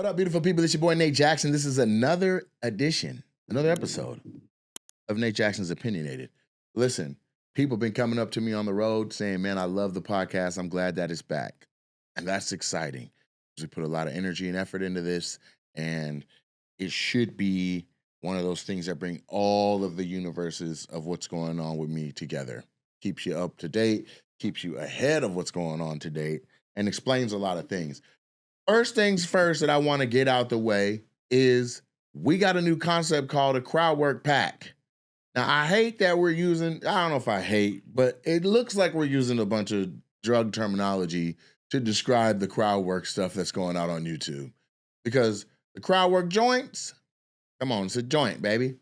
What up, beautiful people? It's your boy, Nate Jackson. This is another edition, another episode of Nate Jackson's Opinionated. Listen, people been coming up to me on the road saying, man, I love the podcast. I'm glad that it's back. And that's exciting. We put a lot of energy and effort into this, and it should be one of those things that bring all of the universes of what's going on with me together. Keeps you up to date, keeps you ahead of what's going on to date, and explains a lot of things. First things first that I want to get out the way is we got a new concept called a Crowdwork pack. Now, I hate that we're using, I don't know if I hate, but it looks like we're using a bunch of drug terminology to describe the Crowdwork stuff that's going out on YouTube. Because the Crowdwork joints, come on, it's a joint, baby.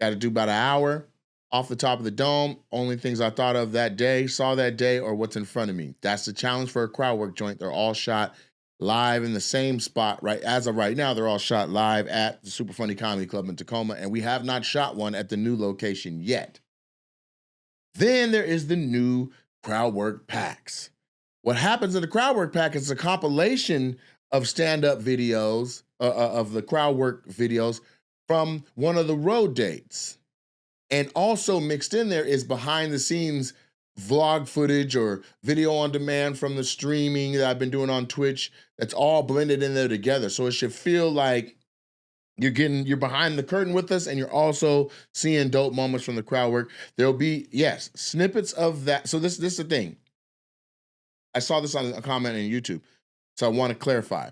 Got to do about an hour off the top of the dome. Only things I thought of that day, saw that day, or what's in front of me. That's the challenge for a Crowdwork joint. They're all shot live in the same spot, right? As of right now, they're all shot live at the Super Funny Comedy Club in Tacoma, and we have not shot one at the new location yet. Then there is the new Crowdwork packs. What happens in the Crowdwork pack is a compilation of stand-up videos, of the Crowdwork videos from one of the road dates. And also mixed in there is behind-the-scenes vlog footage or video on demand from the streaming that I've been doing on Twitch. That's all blended in there together. So it should feel like you're behind the curtain with us, and you're also seeing dope moments from the Crowdwork. There'll be, yes, snippets of that. So this is the thing. I saw this on a comment on YouTube, so I want to clarify.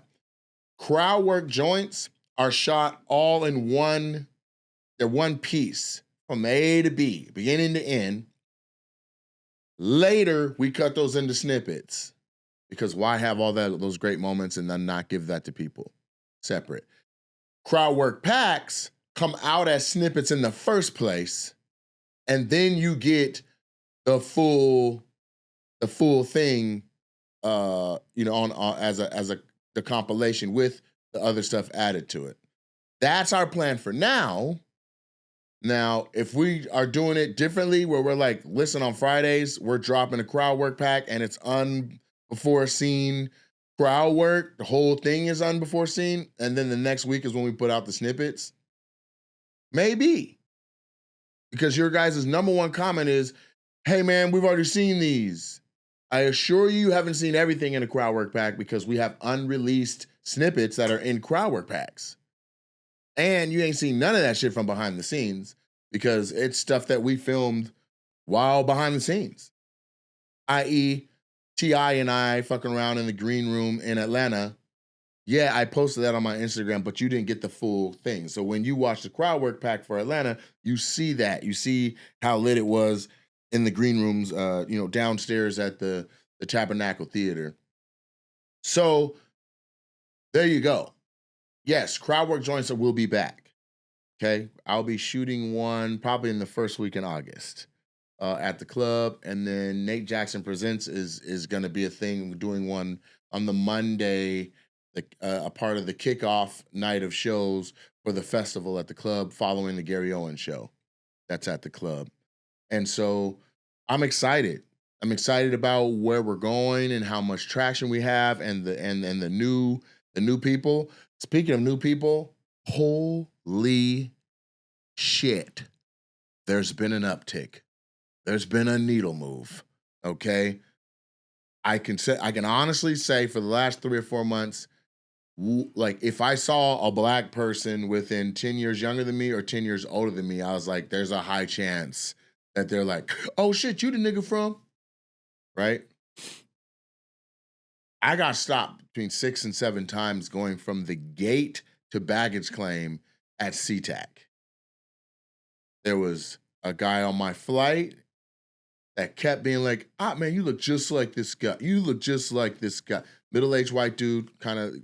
Crowdwork joints are shot all in one, they're one piece from A to B, beginning to end. Later, we cut those into snippets, because why have all those great moments and then not give that to people separate? Crowdwork packs come out as snippets in the first place, and then you get the full thing, as the compilation with the other stuff added to it. That's our plan for now. Now, if we are doing it differently, where we're like, listen, on Fridays, we're dropping a Crowdwork pack and it's unbefore-seen Crowdwork, the whole thing is unbefore-seen, and then the next week is when we put out the snippets, maybe. Because your guys' number one comment is, hey man, we've already seen these. I assure you haven't seen everything in a Crowdwork pack, because we have unreleased snippets that are in Crowdwork packs. And you ain't seen none of that shit from behind the scenes, because it's stuff that we filmed while behind the scenes. i.e., T.I. and I fucking around in the green room in Atlanta. Yeah, I posted that on my Instagram, but you didn't get the full thing. So when you watch the Crowdwork pack for Atlanta, you see that. You see how lit it was in the green rooms, downstairs at the Tabernacle Theater. So there you go. Yes, Crowdwork joints will be back, okay? I'll be shooting one probably in the first week in August at the club, and then Nate Jackson Presents is going to be a thing. We're doing one on the Monday, a part of the kickoff night of shows for the festival at the club following the Gary Owen show. That's at the club. And so I'm excited. I'm excited about where we're going and how much traction we have, and the new people. Speaking of new people, holy shit, there's been an uptick. There's been a needle move, okay? I can honestly say for the last 3 or 4 months, like if I saw a black person within 10 years younger than me or 10 years older than me, I was like, there's a high chance that they're like, oh shit, you the nigga from, right? I got stopped between 6 and 7 times going from the gate to baggage claim at SeaTac. There was a guy on my flight that kept being like, man, you look just like this guy. You look just like this guy. Middle-aged white dude,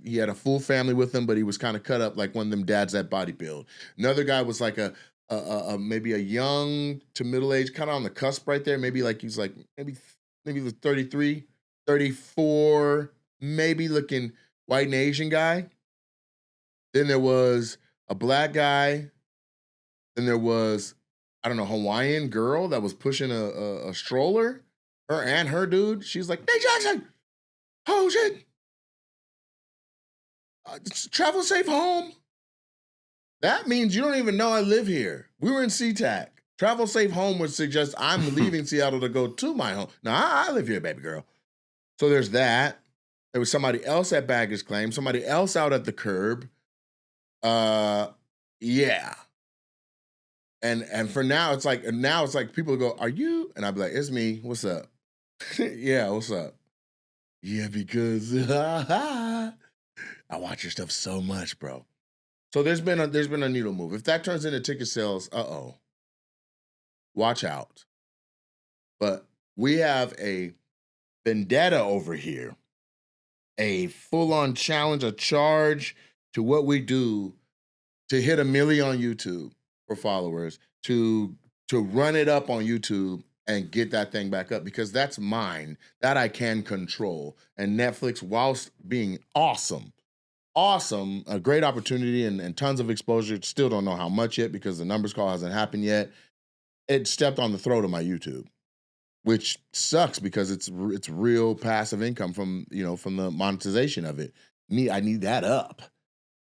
he had a full family with him, but he was kind of cut up like one of them dads that bodybuild. Another guy was like maybe a young to middle-aged, kind of on the cusp right there. Maybe like he's like maybe 33, 34, maybe looking white and Asian guy. Then there was a black guy. Then there was, I don't know, Hawaiian girl that was pushing a stroller. Her and her dude. She's like, Nate Jackson! Oh shit! Travel safe home. That means you don't even know I live here. We were in SeaTac. Travel safe home would suggest I'm leaving Seattle to go to my home. Now, I live here, baby girl. So there's that. There was somebody else at baggage claim, somebody else out at the curb. Yeah. And for now it's like people go, "Are you?" And I'd be like, "It's me. What's up?" Yeah, what's up? Yeah, because I watch your stuff so much, bro. So there's been a needle move. If that turns into ticket sales, watch out. But we have a vendetta over here, a full-on challenge, a charge to what we do to hit 1 million on YouTube for followers, to run it up on YouTube and get that thing back up, because that's mine, that I can control. And Netflix, whilst being awesome, a great opportunity and tons of exposure, still don't know how much yet because the numbers call hasn't happened yet. It stepped on the throat of my YouTube, which sucks because it's real passive income from the monetization of it. I need that up.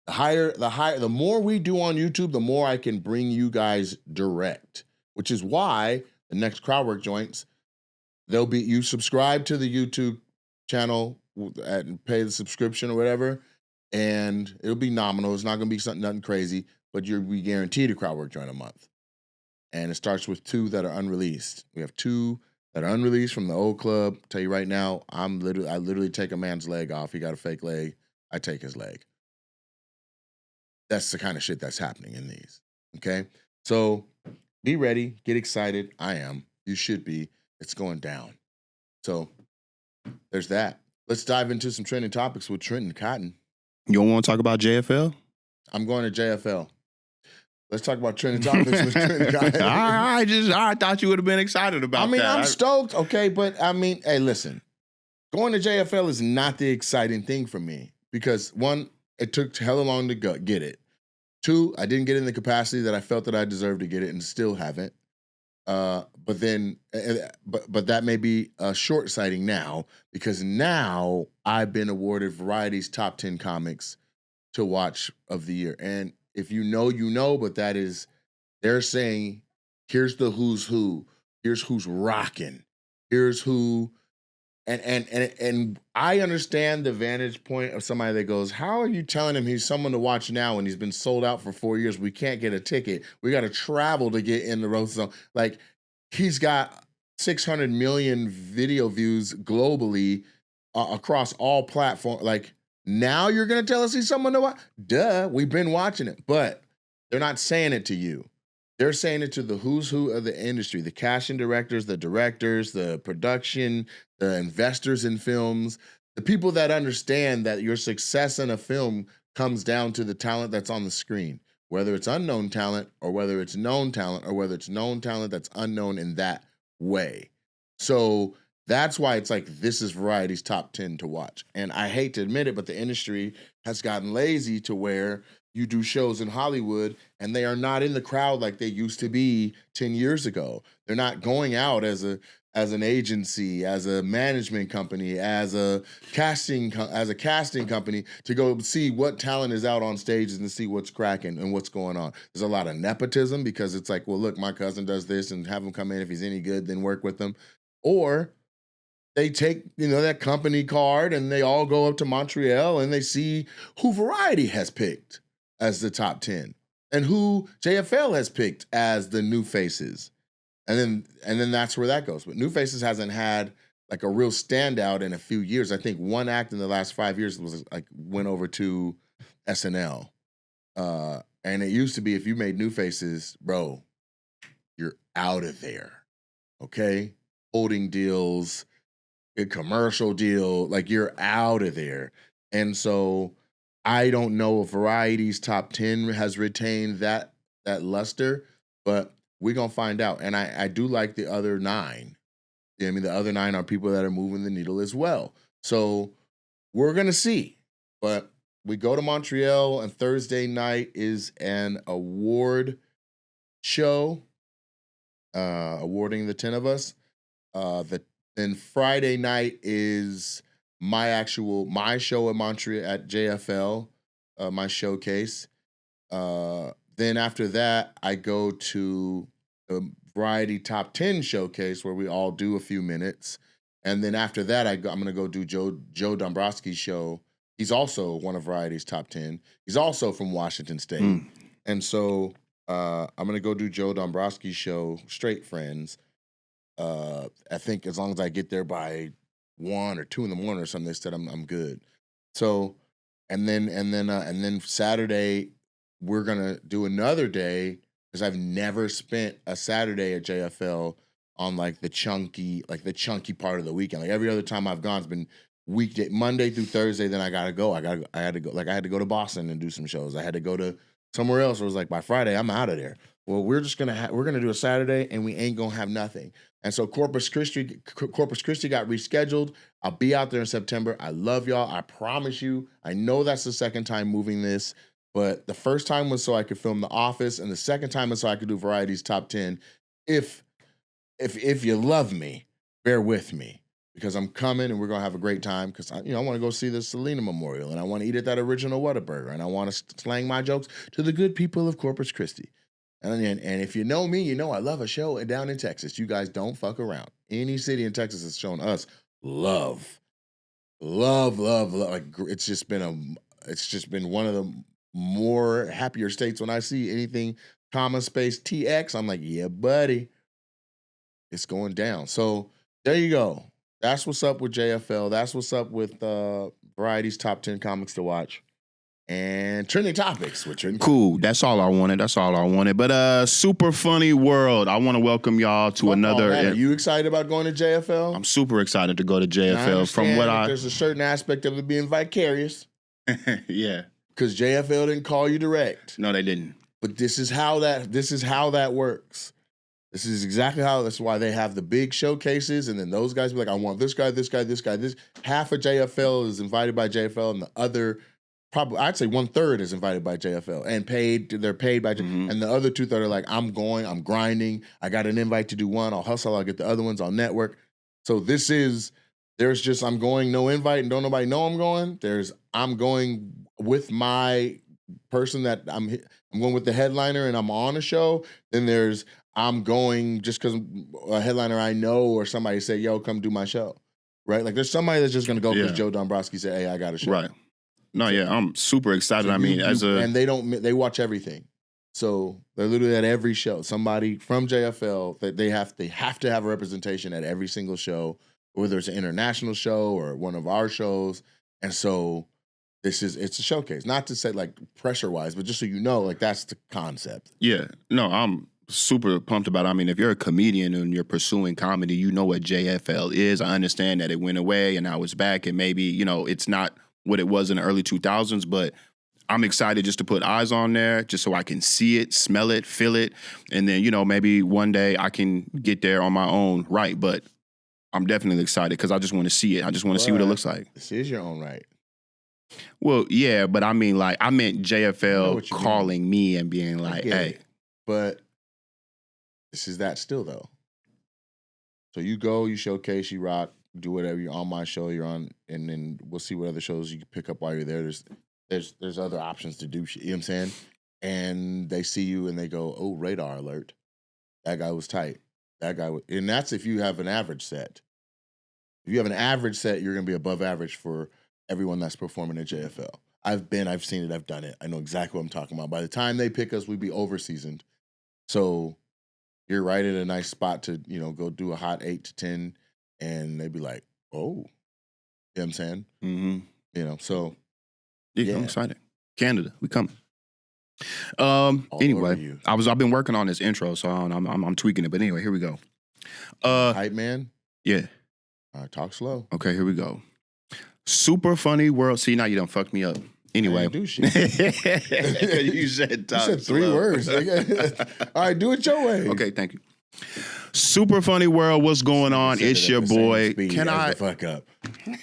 The more we do on YouTube, the more I can bring you guys direct, which is why the next Crowdwork joints, you subscribe to the YouTube channel and pay the subscription or whatever, and it'll be nominal. It's not going to be nothing crazy, but we guaranteed a Crowdwork joint a month. And it starts with 2 that are unreleased. We have 2 that are unreleased from the old club. Tell you right now, I literally take a man's leg off. He got a fake leg. I take his leg. That's the kind of shit that's happening in these. Okay? So be ready. Get excited. I am. You should be. It's going down. So there's that. Let's dive into some trending topics with Trenton Cotton. You don't want to talk about JFL? I'm going to JFL. Let's talk about trending topics with Trenton Cotton. I thought you would have been excited about that. I'm stoked, okay, but hey, listen. Going to JFL is not the exciting thing for me because 1, it took hella long to get it. 2, I didn't get in the capacity that I felt that I deserved to get it and still haven't. But that may be short-sighting now because now I've been awarded Variety's top 10 comics to watch of the year. And if you know, you know, but they're saying, here's the who's who, here's who's rocking, here's who, and I understand the vantage point of somebody that goes, how are you telling him he's someone to watch now when he's been sold out for 4 years? We can't get a ticket. We got to travel to get in the roast zone. Like, he's got 600 million video views globally across all platforms. Like, now you're going to tell us he's someone to watch? Duh, we've been watching it. But they're not saying it to you. They're saying it to the who's who of the industry, the casting directors, the production, the investors in films, the people that understand that your success in a film comes down to the talent that's on the screen, whether it's unknown talent or whether it's known talent or whether it's known talent that's unknown in that way. So that's why it's like, this is Variety's top 10 to watch. And I hate to admit it, but the industry has gotten lazy to where you do shows in Hollywood and they are not in the crowd like they used to be 10 years ago. They're not going out as an agency, as a management company, as a casting company to go see what talent is out on stages and see what's cracking and what's going on. There's a lot of nepotism because it's like, well, look, my cousin does this and have him come in. If he's any good, then work with him. Or they take, that company card and they all go up to Montreal and they see who Variety has picked as the top 10 and who JFL has picked as the new faces. And then that's where that goes. But New Faces hasn't had like a real standout in a few years. I think one act in the last 5 years was like went over to SNL. And it used to be if you made New Faces, bro, you're out of there. Okay? Holding deals, a commercial deal, like you're out of there. And so I don't know if Variety's top 10 has retained that luster, but we're going to find out. And I do like the other 9. I mean, the other 9 are people that are moving the needle as well. So we're going to see. But we go to Montreal, and Thursday night is an award show, awarding the 10 of us. Then Friday night is my show at Montreal at JFL. my showcase. Then after that, I go to the Variety Top 10 showcase where we all do a few minutes. And then after that, I'm going to go do Joe Dombrowski's show. He's also one of Variety's top 10. He's also from Washington State. And so I'm going to go do Joe Dombrowski's show, Straight Friends. I think as long as I get there by 1 or 2 in the morning or something, they said I'm good. So, and then Saturday, we're going to do another day because I've never spent a Saturday at JFL on like the chunky part of the weekend. Like every other time I've gone, it's been weekday, Monday through Thursday. Then I had to go. Like I had to go to Boston and do some shows. I had to go to somewhere else. Where it was like by Friday I'm out of there. Well, we're gonna do a Saturday and we ain't gonna have nothing. And so Corpus Christi got rescheduled. I'll be out there in September. I love y'all. I promise you. I know that's the second time moving this, but the first time was so I could film The Office, and the second time was so I could do Variety's Top 10. If you love me, bear with me, because I'm coming and we're gonna have a great time. Because I want to go see the Selena Memorial, and I want to eat at that original Whataburger, and I want to slang my jokes to the good people of Corpus Christi. And if you know me, you know I love a show down in Texas. You guys don't fuck around. Any city in Texas has shown us love. Like it's just been one of the more happier states when I see anything comma space TX. I'm like, yeah, buddy, it's going down. So there you go. That's what's up with JFL. That's what's up with Variety's Top 10 Comics to Watch. And trending topics with trending. Cool. That's all I wanted. But super funny world. I want to welcome y'all to another. Are you excited about going to JFL? I'm super excited to go to JFL. From what there's a certain aspect of it being vicarious. Yeah. Because JFL didn't call you direct. No, they didn't. But this is how that works. This is exactly how. That's why they have the big showcases, and then those guys be like, I want this guy, this guy, this guy. This half of JFL is invited by JFL, and the other. Probably, I'd say 1/3 is invited by JFL and paid. They're paid by, and the other 2/3 are like, I'm going, I'm grinding. I got an invite to do one. I'll hustle. I'll get the other ones. I'll network. So there's just I'm going, no invite, and don't nobody know I'm going. I'm going with my person that I'm going with the headliner, and I'm on a show. Then I'm going just because a headliner I know or somebody say, yo, come do my show, right? Like there's somebody that's just gonna go because Joe Dombrowski said, hey, I got a show, right? No, yeah, I'm super excited. So and they watch everything, so they're literally at every show. Somebody from JFL that they have to have a representation at every single show, whether it's an international show or one of our shows. And so it's a showcase. Not to say like pressure wise, but just so you know, like that's the concept. Yeah, no, I'm super pumped about it. I mean, if you're a comedian and you're pursuing comedy, you know what JFL is. I understand that it went away and now it's back, and maybe it's not what it was in the early 2000s, but I'm excited just to put eyes on there just so I can see it, smell it, feel it, and then, maybe one day I can get there on my own right, but I'm definitely excited because I just want to see it. I just want to see what it looks like. This is your own right. Well, yeah, but I mean, like, I meant JFL calling me and being like, hey. But this is that still, though. So you go, you showcase, you rock, do whatever. You're on my show, you're on, and then we'll see what other shows you can pick up while you're there. There's other options to do shit, you know what I'm saying? And they see you and they go, oh, radar alert. That guy was tight. And that's if you have an average set. If you have an average set, you're gonna be above average for everyone that's performing at JFL. I've seen it, I've done it. I know exactly what I'm talking about. By the time they pick us, we'd be over seasoned. So you're right at a nice spot to, go do a hot 8 to 10. And they'd be like, oh, you know what I'm saying? Mm-hmm. So. Yeah, I'm excited. Canada, we coming. Anyway, I've been working on this intro, so I'm tweaking it. But anyway, here we go. Hype man? Yeah. Talk slow. Okay, here we go. Super funny world. See, now you done fucked me up. Anyway. Do shit. You said talk You said 3 words. All right, do it your way. Okay, thank you. Super funny world, what's going on? It's your boy. Can I fuck up?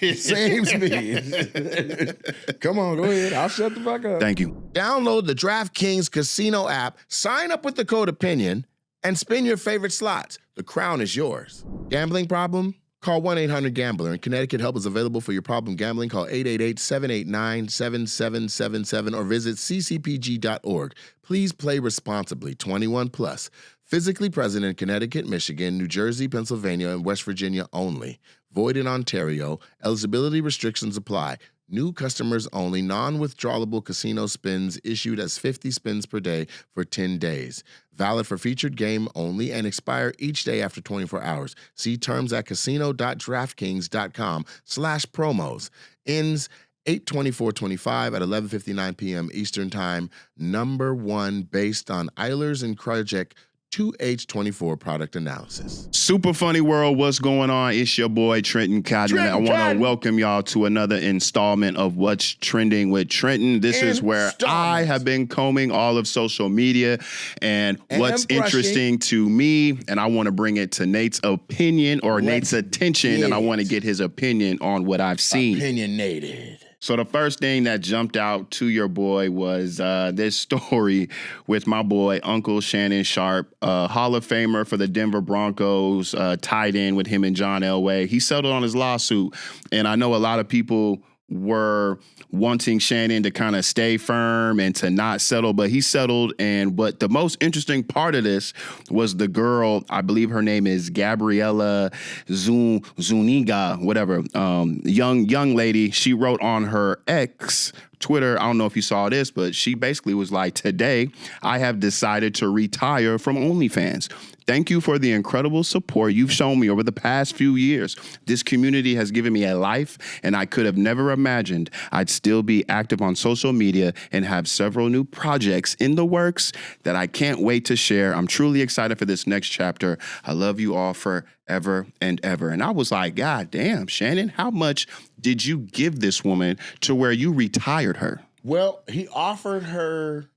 Same speed. Come on, go ahead. I'll shut the fuck up. Thank you. Download the DraftKings Casino app, sign up with the code OPINION, and spin your favorite slots. The crown is yours. Gambling problem? Call 1-800-GAMBLER. In Connecticut, help is available for your problem gambling. Call 888-789-7777 or visit ccpg.org. Please play responsibly. 21 plus. Physically present in Connecticut, Michigan, New Jersey, Pennsylvania, and West Virginia only. Void in Ontario. Eligibility restrictions apply. New customers only. Non-withdrawable casino spins issued as 50 spins per day for 10 days. Valid for featured game only and expire each day after 24 hours. See terms at casino.draftkings.com/promos. Ends 8/24/25 at 11:59 p.m. Eastern Time. Number 1 based on Eilers and Krajicek 2H24 product analysis. Super funny world, what's going on? It's your boy Trenton Cotton. I want to welcome y'all to another installment of What's Trending with Trenton. This is where I have been combing all of social media and what's interesting to me, and I want to bring it to Nate's opinion or Nate's attention, and I want to get his opinion on what I've seen. Opinionated. So the first thing that jumped out to your boy was this story with my boy, Uncle Shannon Sharpe, Hall of Famer for the Denver Broncos, tied in with him and John Elway. He settled on his lawsuit, and I know a lot of people were wanting Shannon to kind of stay firm and to not settle, but he settled. But the most interesting part of this was the girl, I believe her name is Gabriella Zuniga, whatever, young lady. She wrote on her ex Twitter, I don't know if you saw this, but she basically was like, today I have decided to retire from OnlyFans. Thank you for the incredible support you've shown me over the past few years. This community has given me a life, and I could have never imagined I'd still be active on social media and have several new projects in the works that I can't wait to share. I'm truly excited for this next chapter. I love you all forever and ever. And I was like, God damn, Shannon, how much did you give this woman to where you retired her? Well, he offered her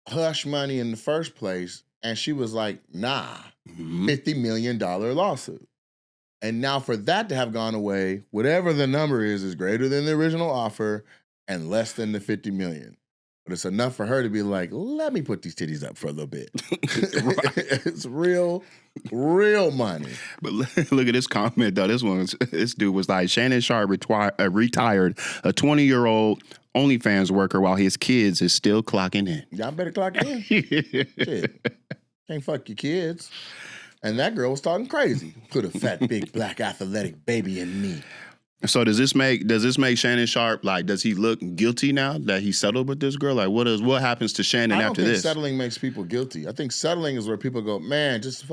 hush money in the first place, and she was like, nah, $50 million lawsuit. And now for that to have gone away, whatever the number is greater than the original offer and less than the $50 million. But it's enough for her to be like, let me put these titties up for a little bit. It's real money. But look at this comment, though. This dude was like, Shannon Sharpe retired a 20-year-old OnlyFans worker while his kids is still clocking in. Y'all better clock in. Shit. Can't fuck your kids. And that girl was talking crazy. Put a fat, big, black, athletic baby in me. So does this make Shannon Sharpe, like, does he look guilty now that he settled with this girl? Like, what happens to Shannon after this? I don't think settling makes people guilty. I think settling is where people go, man, just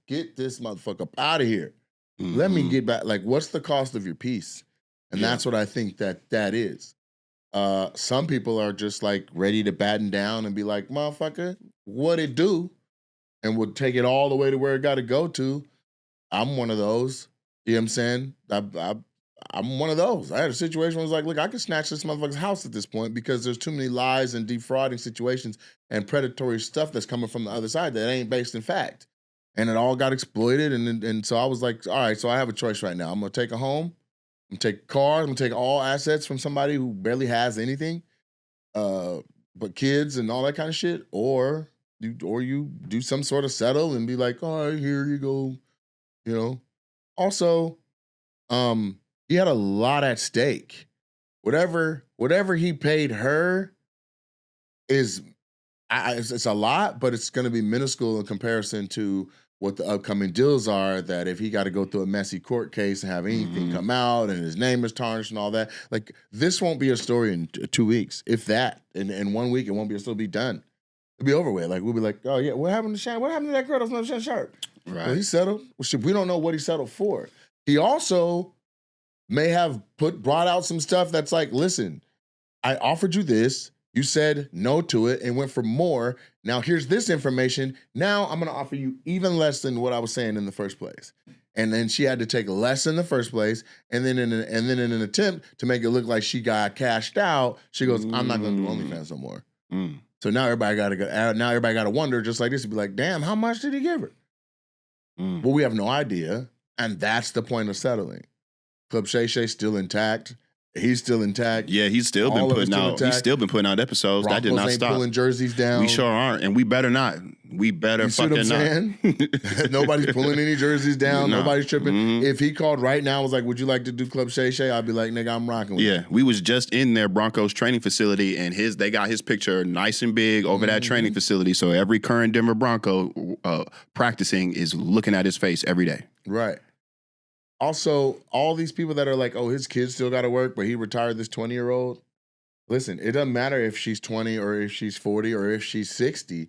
get this motherfucker up out of here. Mm-hmm. Let me get back. Like, what's the cost of your peace? And that's what I think that is. Some people are just like ready to batten down and be like, motherfucker, what it do? And would take it all the way to where it got to go to. I'm one of those. You know what I'm saying? I'm one of those. I had a situation where I was like, look, I could snatch this motherfucker's house at this point because there's too many lies and defrauding situations and predatory stuff that's coming from the other side that ain't based in fact. And it all got exploited. And so I was like, all right, so I have a choice right now. I'm going to take a home. I'm going to take a car. I'm going to take all assets from somebody who barely has anything, but kids and all that kind of shit. Or you do some sort of settle and be like, all right, here you go. You know? Also, he had a lot at stake. Whatever he paid her it's a lot, but it's going to be minuscule in comparison to what the upcoming deals are, that if he got to go through a messy court case and have anything come out and his name is tarnished and all that, like, this won't be a story in 2 weeks, if that. In 1 week, it won't be done. It'll be over with. Like, we'll be like, oh yeah, what happened to Shannon? What happened to that girl that's not Shannon Sharpe? Right. Well, he settled. We don't know what he settled for. He also may have brought out some stuff that's like, listen, I offered you this. You said no to it and went for more. Now here's this information. Now I'm going to offer you even less than what I was saying in the first place. And then she had to take less in the first place. And then in an attempt to make it look like she got cashed out, she goes, I'm not going to do OnlyFans no more. So now everybody got to go. Now everybody got to wonder just like this, to be like, damn, how much did he give her? Well, we have no idea. And that's the point of settling. Club Shay Shay's still intact. He's still intact. Yeah, he's still been putting out episodes. Broncos that did not ain't stop. Pulling jerseys down. We sure aren't, and we better not. We better You see what I'm fucking not. saying? Nobody's pulling any jerseys down. No. Nobody's tripping. Mhm. If he called right now, was like, "Would you like to do Club Shay Shay?" I'd be like, "Nigga, I'm rocking with you." Yeah, we was just in their Broncos training facility, and they got his picture nice and big over that training facility. So every current Denver Bronco practicing is looking at his face every day. Right. Also, all these people that are like, "Oh, his kids still got to work, but he retired this 20-year-old." Listen, it doesn't matter if she's 20 or if she's 40 or if she's 60.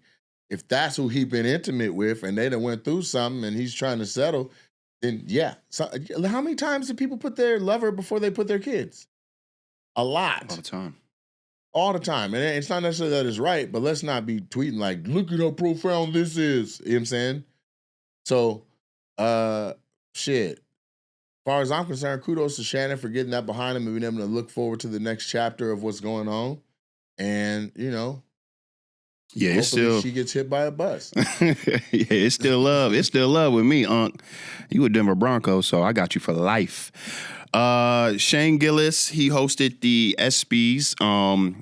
If that's who he been intimate with and they done went through something and he's trying to settle, then yeah. So, how many times do people put their lover before they put their kids? A lot. All the time. All the time. And it's not necessarily that it's right, but let's not be tweeting like, "Look at how profound this is." You know what I'm saying? So, shit. As far as I'm concerned, kudos to Shannon for getting that behind him and being able to look forward to the next chapter of what's going on. And, you know, Yeah, it's hopefully still she gets hit by a bus. yeah, it's still love. It's still love with me, Unc. You a Denver Bronco, so I got you for life. Shane Gillis, he hosted the ESPYs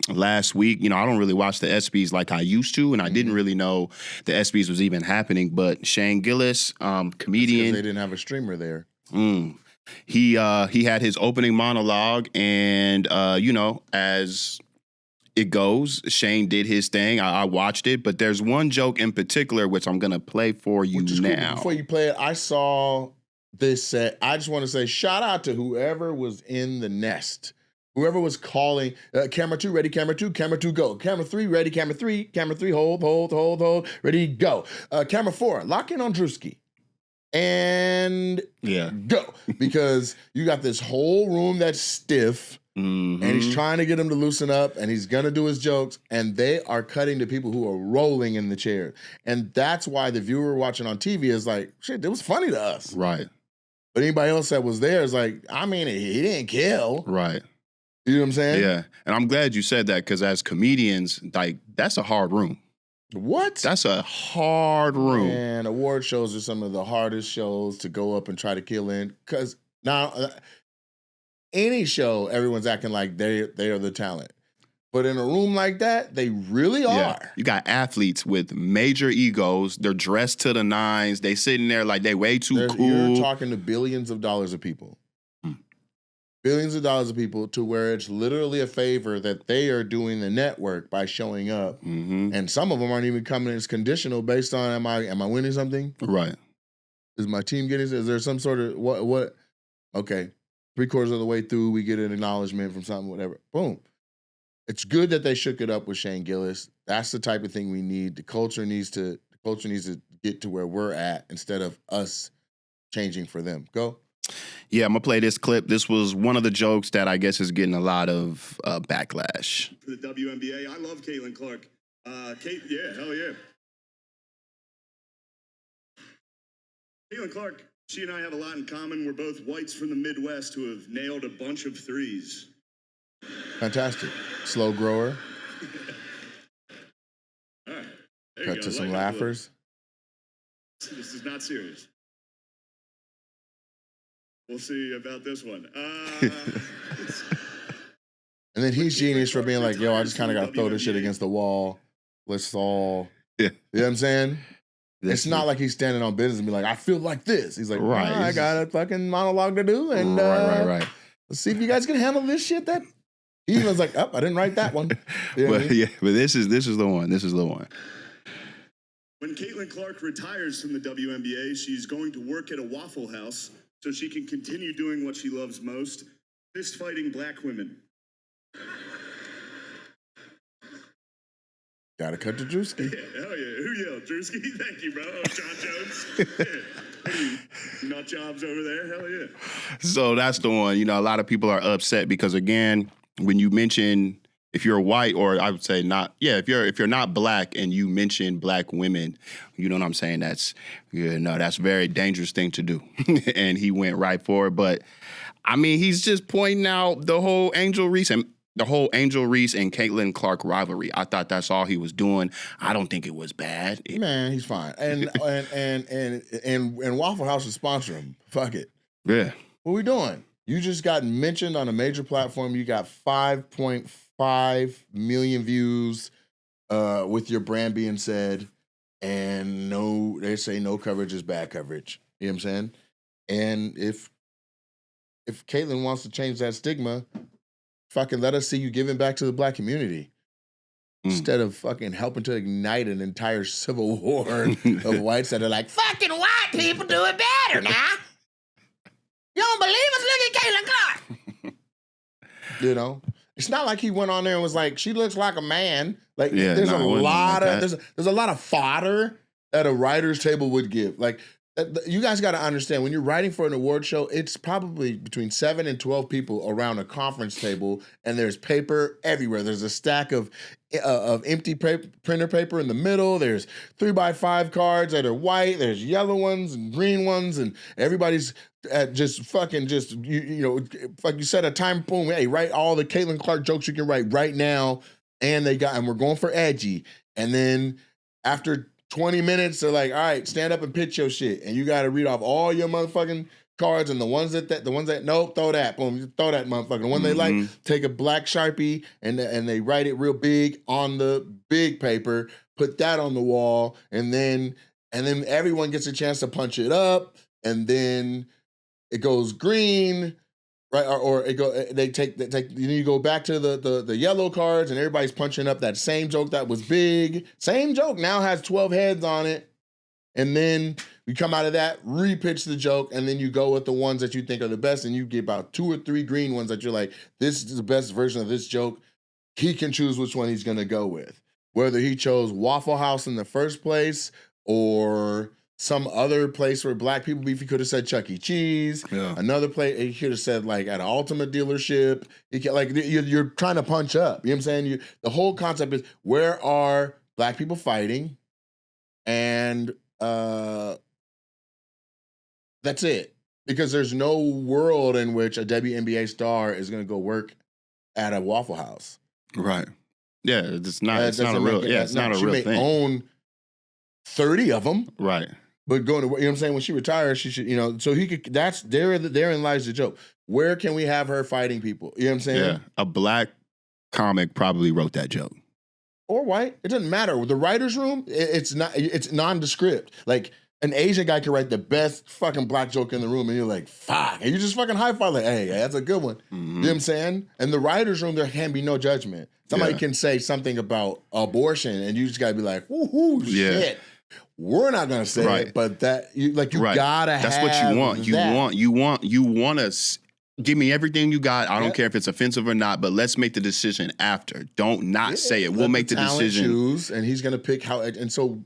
last week. You know, I don't really watch the ESPYs like I used to, and I didn't really know the ESPYs was even happening. But Shane Gillis, comedian, They didn't have a streamer there. he had his opening monologue, and you know, as it goes, Shane did his thing. I watched it, but there's one joke in particular which I'm gonna play for you now. Cool. Before you play it, I saw this set. I just want to say shout out to whoever was in the nest. Whoever was calling, camera 2, ready, camera 2, go. Camera 3, ready, camera 3, hold, ready, go. Camera 4, lock in on Drewski. And go. Because you got this whole room that's stiff, and he's trying to get him to loosen up, and he's going to do his jokes, and they are cutting to people who are rolling in the chair. And that's why the viewer watching on TV is like, shit, it was funny to us. Right. But anybody else that was there is like, I mean, he didn't kill. Right. You know what I'm saying? Yeah. And I'm glad you said that, because as comedians, like, that's a hard room. What? That's a hard room. And award shows are some of the hardest shows to go up and try to kill in. Because now, any show, everyone's acting like they are the talent. But in a room like that, they really are. Yeah. You got athletes with major egos. They're dressed to the nines. They sitting there like they way too cool. You're talking to billions of dollars of people. Billions of dollars of people, to where it's literally a favor that they are doing the network by showing up. And some of them aren't even coming as conditional based on, am I winning something? Right. Is my team getting, is there some sort of, what? Okay. 3/4 of the way through, we get an acknowledgement from something, whatever. Boom. It's good that they shook it up with Shane Gillis. That's the type of thing we need. The culture needs to get to where we're at instead of us changing for them. Go. Yeah, I'm going to play this clip. This was one of the jokes that I guess is getting a lot of backlash. For the WNBA, I love Caitlin Clark. Yeah, hell yeah. Caitlin Clark, she and I have a lot in common. We're both whites from the Midwest who have nailed a bunch of threes. Fantastic. Slow grower. All right. There Cut you to go. some laughers. This is not serious. We'll see about this one. And then he's genius for being like, yo, I just kind of got to throw this shit against the wall. Let's all, Yeah. You know what I'm saying? This It's not like he's standing on business and be like, I feel like this. He's like, Right. I got a fucking monologue to do. And right. let's see if you guys can handle this shit. That he was like, I didn't write that one. You know what I But mean? yeah, but this is the one. This is the one. When Caitlin Clark retires from the WNBA, she's going to work at a Waffle House so she can continue doing what she loves most, fist fighting black women. Gotta cut to Drewski. Yeah, hell yeah. Who yelled? Drewski? Thank you, bro. Oh, John Jones. Yeah. What are you, nut jobs over there? Hell yeah. So that's the one. You know, a lot of people are upset because, again, when you mention, if you're white, or I would say not, if you're not black and you mention black women, you know what I'm saying? That's a very dangerous thing to do. And he went right for it. But I mean, he's just pointing out the whole Angel Reese and Caitlin Clark rivalry. I thought that's all he was doing. I don't think it was bad. Man, he's fine. And Waffle House is sponsoring him. Fuck it. Yeah. What we doing? You just got mentioned on a major platform. You got 5.5 million views with your brand being said. and they say no coverage is bad coverage. You know what I'm saying? And if Caitlyn wants to change that stigma, fucking let us see you giving back to the black community. Instead of fucking helping to ignite an entire civil war of whites that are like, fucking white people do it better now. You don't believe us? Look at Caitlyn Clark. You know? It's not like he went on there and was like, she looks like a man. Like, there's a lot of fodder that a writer's table would give. Like, you guys got to understand, when you're writing for an award show, it's probably between 7 and 12 people around a conference table, and there's paper everywhere. There's a stack of empty printer paper in the middle. There's 3x5 cards that are white. There's yellow ones and green ones, and everybody's you set a time, boom, hey, write all the Caitlyn Clark jokes you can write right now, and we're going for edgy. And then after 20 minutes, they're like, all right, stand up and pitch your shit. And you got to read off all your motherfucking cards, and the ones that, nope, throw that. Boom, throw that motherfucker. The one they like, take a black Sharpie and they write it real big on the big paper, put that on the wall, and then everyone gets a chance to punch it up, and then it goes green, right? Or you go back to the yellow cards, and everybody's punching up that same joke that was big. Same joke now has 12 heads on it. And then we come out of that, re-pitch the joke, and then you go with the ones that you think are the best, and you get about 2 or 3 green ones that you're like, this is the best version of this joke. He can choose which one he's gonna go with. Whether he chose Waffle House in the first place or some other place where black people beef, he could have said Chuck E. Cheese. Yeah. Another place, he could have said like at an Ultimate dealership. You're trying to punch up. You know what I'm saying? The whole concept is, where are black people fighting? And that's it. Because there's no world in which a WNBA star is going to go work at a Waffle House. Right. Yeah, it's not a real thing. She may own 30 of them. Right. But going to, you know what I'm saying, when she retires, she should, so he could, therein lies the joke. Where can we have her fighting people? You know what I'm saying? Yeah. A black comic probably wrote that joke. Or white. It doesn't matter. The writer's room, it's nondescript. Like, an Asian guy can write the best fucking black joke in the room, and you're like, fuck. And you just fucking high five, like, hey, that's a good one. Mm-hmm. You know what I'm saying? In the writer's room, there can be no judgment. Somebody can say something about abortion, and you just gotta be like, woohoo, shit. We're not gonna say it, but that you gotta have. That's what you want. You want to give me everything you got. I don't care if it's offensive or not, but let's make the decision after. Don't not say it. We'll make the decision. Choose, and he's gonna pick how. And so,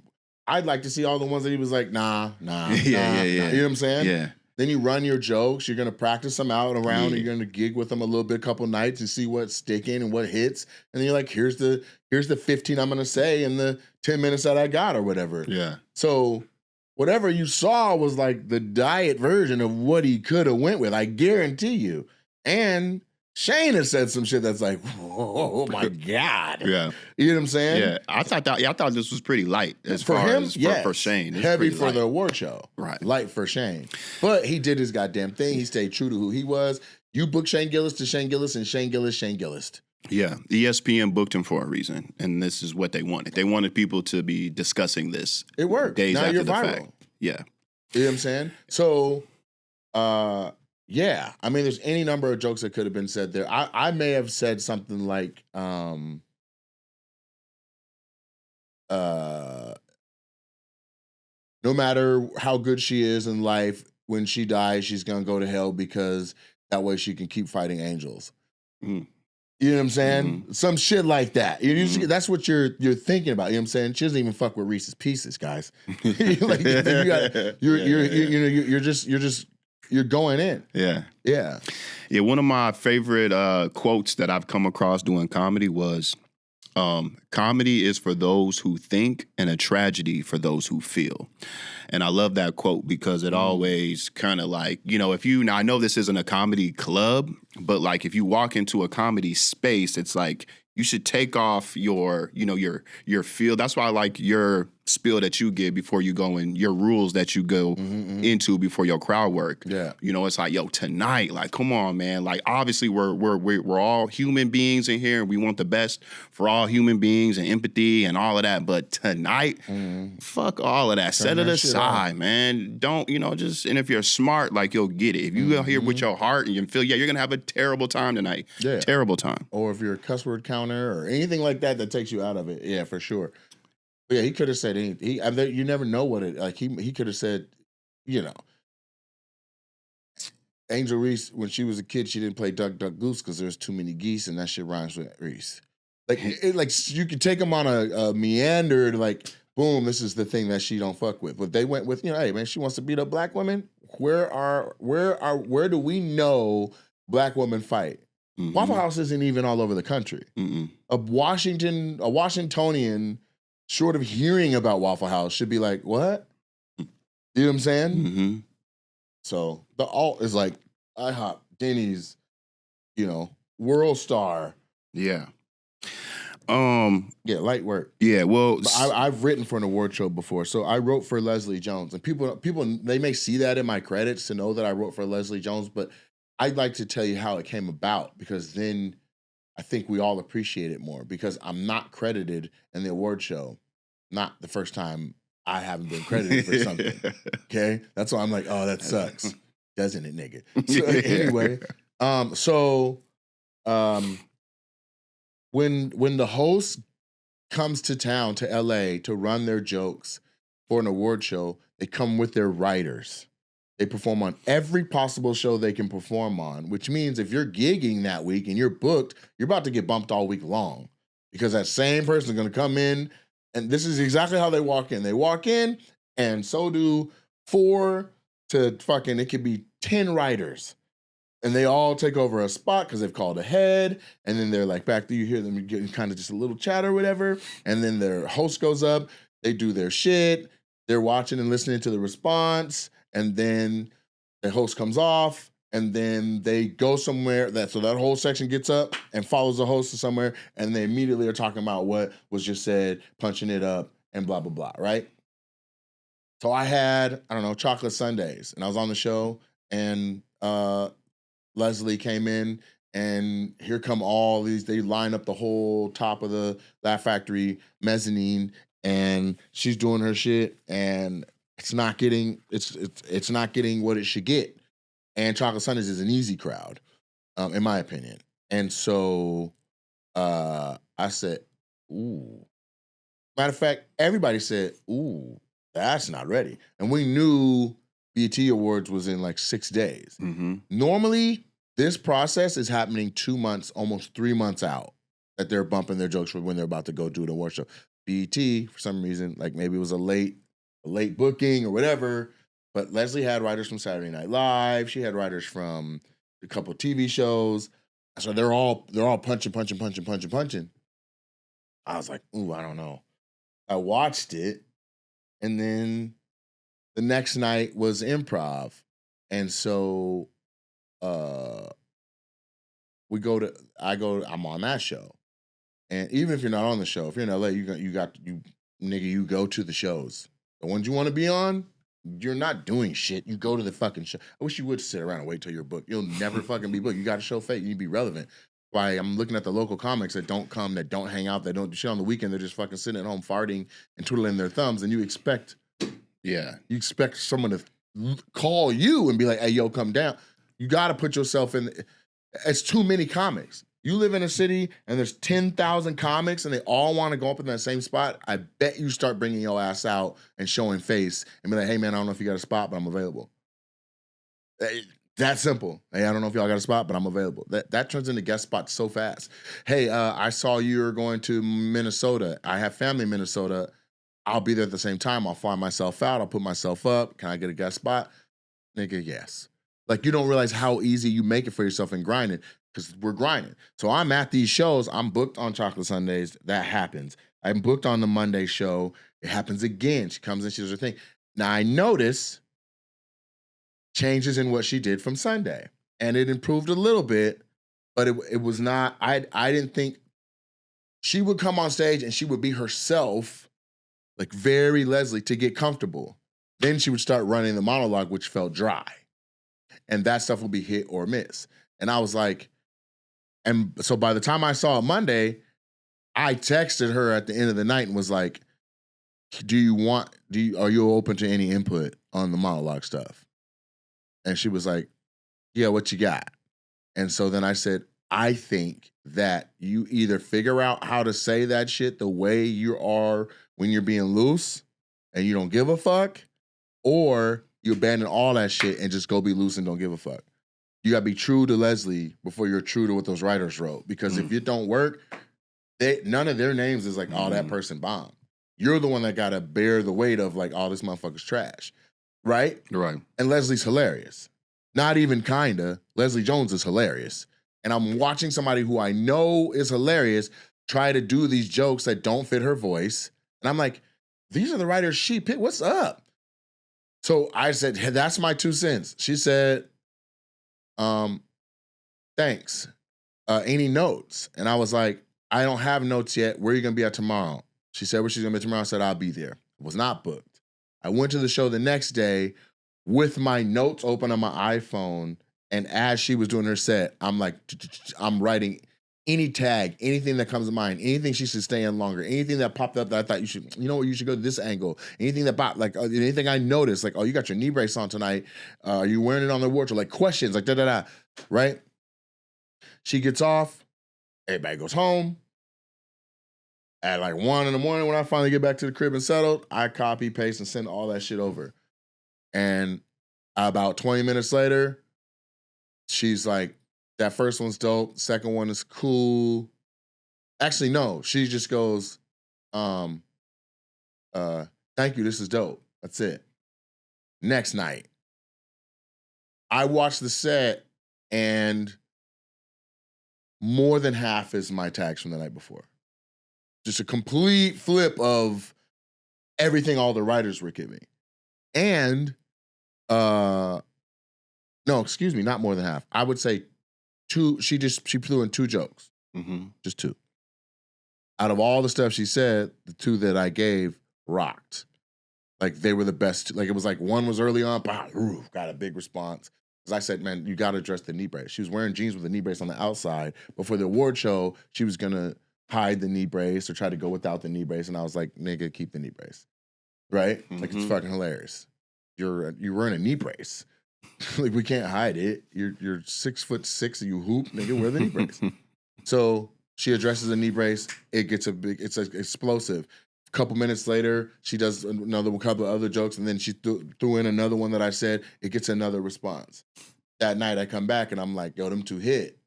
I'd like to see all the ones that he was like, nah. You know what I'm saying? Yeah. Then you run your jokes. You're gonna practice them out around. And you're gonna gig with them a little bit, a couple nights, and see what's sticking and what hits. And then you're like, here's the 15 I'm gonna say in the 10 minutes that I got or whatever. Yeah. So whatever you saw was like the diet version of what he could have went with. I guarantee you. And Shane has said some shit that's like, oh my God. Yeah. You know what I'm saying? Yeah. I thought this was pretty light for Shane. It's heavy for the award show. Right. Light for Shane. But he did his goddamn thing. He stayed true to who he was. You booked Shane Gillis to Shane Gillis, and Shane Gillis. Yeah. ESPN booked him for a reason, and this is what they wanted. They wanted people to be discussing this. It worked. Days now after you're the viral. fact. Yeah. You know what I'm saying? So, yeah. I mean, there's any number of jokes that could have been said there. I may have said something like, no matter how good she is in life, when she dies, she's going to go to hell because that way she can keep fighting angels. Mm. You know what I'm saying? Mm-hmm. Some shit like that. That's what you're thinking about. You know what I'm saying? She doesn't even fuck with Reese's Pieces, guys. You're going in. Yeah. Yeah. Yeah. One of my favorite quotes that I've come across doing comedy was, comedy is for those who think and a tragedy for those who feel. And I love that quote because it always kind of like, now I know this isn't a comedy club, but like if you walk into a comedy space, it's like you should take off your feel. That's why I like your spiel that you give before you go in, your rules that you go into before your crowd work. Yeah. You know, it's like, yo, tonight, like, come on, man. Like, obviously, we're all human beings in here, and we want the best for all human beings and empathy and all of that. But tonight, fuck all of that. Set it aside, man. Don't, you know, just, and if you're smart, like, you'll get it. If you go here with your heart and you feel, yeah, you're gonna have a terrible time tonight. Yeah. Terrible time. Or if you're a cuss word counter or anything like that that takes you out of it. Yeah, for sure. But yeah, he could have said anything. You never know what it, like, he could have said, you know, Angel Reese, when she was a kid, she didn't play Duck, Duck, Goose because there's too many geese and that shit rhymes with Reese. Like, like you could take him on a meander, like, boom, this is the thing that she don't fuck with. But they went with, you know, hey, man, she wants to beat up black women. Where do we know black women fight? Waffle House isn't even all over the country. A Washingtonian, short of hearing about Waffle House, should be like, what? You know what I'm saying? So the alt is like IHOP, Denny's, you know, World Star. Yeah. Yeah, light work. Yeah, well, I've written for an award show before. So I wrote for Leslie Jones. And people they may see that in my credits to know that I wrote for Leslie Jones, but I'd like to tell you how it came about, because then I think we all appreciate it more, because I'm not credited in the award show. Not the first time I haven't been credited for something. Okay? That's why I'm like, oh, that sucks. Doesn't it, nigga? So anyway, when the host comes to town, to LA, to run their jokes for an award show, they come with their writers. They perform on every possible show they can perform on, which means if you're gigging that week and you're booked, you're about to get bumped all week long, because that same person is going to come in, and this is exactly how they walk in. They walk in, and so do 4 to fucking, it could be 10 writers. And they all take over a spot because they've called ahead. And then they're like, back there, you hear them getting kind of just a little chat or whatever. And then their host goes up, they do their shit. They're watching and listening to the response. And then the host comes off, and then they go somewhere. So that whole section gets up and follows the host to somewhere. And they immediately are talking about what was just said, punching it up, and blah, blah, blah, right? So I had, I don't know, chocolate sundaes. And I was on the show, and Leslie came in, and here come all these, they line up the whole top of the Laugh Factory mezzanine, and she's doing her shit, and it's not getting what it should get. And Chocolate Sundays is an easy crowd, in my opinion. And so I said, ooh. Matter of fact, everybody said, ooh, that's not ready. And we knew BET Awards was in like 6 days. Normally, this process is happening 2 months, almost 3 months out, that they're bumping their jokes for when they're about to go do an award show. BET, for some reason, like maybe it was a late booking or whatever, but Leslie had writers from Saturday Night Live. She had writers from a couple of TV shows. So they're all punching. I was like, ooh, I don't know. I watched it, and then the next night was improv. And so I'm on that show. And even if you're not on the show, if you're in LA, you go to the shows. The ones you want to be on, you're not doing shit. You go to the fucking show. I wish you would sit around and wait till you're booked. You'll never fucking be booked. You got to show face. You need to be relevant. Why I'm looking at the local comics that don't come, that don't hang out, that don't do shit on the weekend. They're just fucking sitting at home farting and twiddling their thumbs. And you expect someone to call you and be like, hey, yo, come down. You got to put yourself in. It's too many comics. You live in a city and there's 10,000 comics and they all want to go up in that same spot. I bet you start bringing your ass out and showing face and be like, hey, man, I don't know if you got a spot, but I'm available. That simple. Hey, I don't know if y'all got a spot, but I'm available. That turns into guest spots so fast. Hey, I saw you were going to Minnesota. I have family in Minnesota. I'll be there at the same time. I'll fly myself out. I'll put myself up. Can I get a guest spot? Nigga, yes. Like, you don't realize how easy you make it for yourself in grinding, because we're grinding. So I'm at these shows. I'm booked on Chocolate Sundays. That happens. I'm booked on the Monday show. It happens again. She comes in, she does her thing. Now I notice changes in what she did from Sunday. And it improved a little bit, but it was not, I didn't think she would come on stage and she would be herself like very Leslie to get comfortable. Then she would start running the monologue, which felt dry. And that stuff would be hit or miss. And I was like, and so by the time I saw it Monday, I texted her at the end of the night and was like, are you open to any input on the monologue stuff? And she was like, yeah, what you got? And so then I said, I think that you either figure out how to say that shit the way you are when you're being loose and you don't give a fuck, or you abandon all that shit and just go be loose and don't give a fuck. You gotta be true to Leslie before you're true to what those writers wrote. Because if it don't work, none of their names is like, oh, that person bombed. You're the one that gotta bear the weight of like, oh, this motherfucker's trash. Right? Right. And Leslie's hilarious. Not even kinda. Leslie Jones is hilarious. And I'm watching somebody who I know is hilarious try to do these jokes that don't fit her voice. And I'm like, these are the writers she picked. What's up? So I said, hey, that's my 2 cents. She said, thanks. Any notes? And I was like, I don't have notes yet. Where are you going to be at tomorrow? She said where she's going to be tomorrow. I said, I'll be there. I was not booked. I went to the show the next day with my notes open on my iPhone. And as she was doing her set, I'm like, I'm writing any tag, anything that comes to mind, anything she should stay in longer, anything that popped up that I thought you should go to this angle, anything that popped, like anything I noticed, like, oh, you got your knee brace on tonight. Are you wearing it on the wardrobe? Like questions, like da-da-da, right? She gets off, everybody goes home. At like 1 in the morning, when I finally get back to the crib and settled, I copy, paste, and send all that shit over. And about 20 minutes later, she's like, that first one's dope. Second one is cool. Actually, no. She just goes, thank you, this is dope. That's it. Next night, I watched the set and more than half is my tags from the night before. Just a complete flip of everything all the writers were giving. And, no, excuse me, not more than half. I would say 2, she threw in 2 jokes. Just 2. Out of all the stuff she said, the 2 that I gave rocked. Like they were the best. Like it was like one was early on, got a big response. Because I said, man, you got to address the knee brace. She was wearing jeans with the knee brace on the outside. Before the award show, she was going to hide the knee brace or try to go without the knee brace. And I was like, nigga, keep the knee brace. Right? Like it's fucking hilarious. You're wearing a knee brace. Like we can't hide it. You're 6'6" and you hoop, nigga, wear the knee brace. So she addresses the knee brace. It gets it's explosive. A couple minutes later, she does couple of other jokes, and then she threw in another one that I said. It gets another response. That night I come back and I'm like, yo, them 2 hit.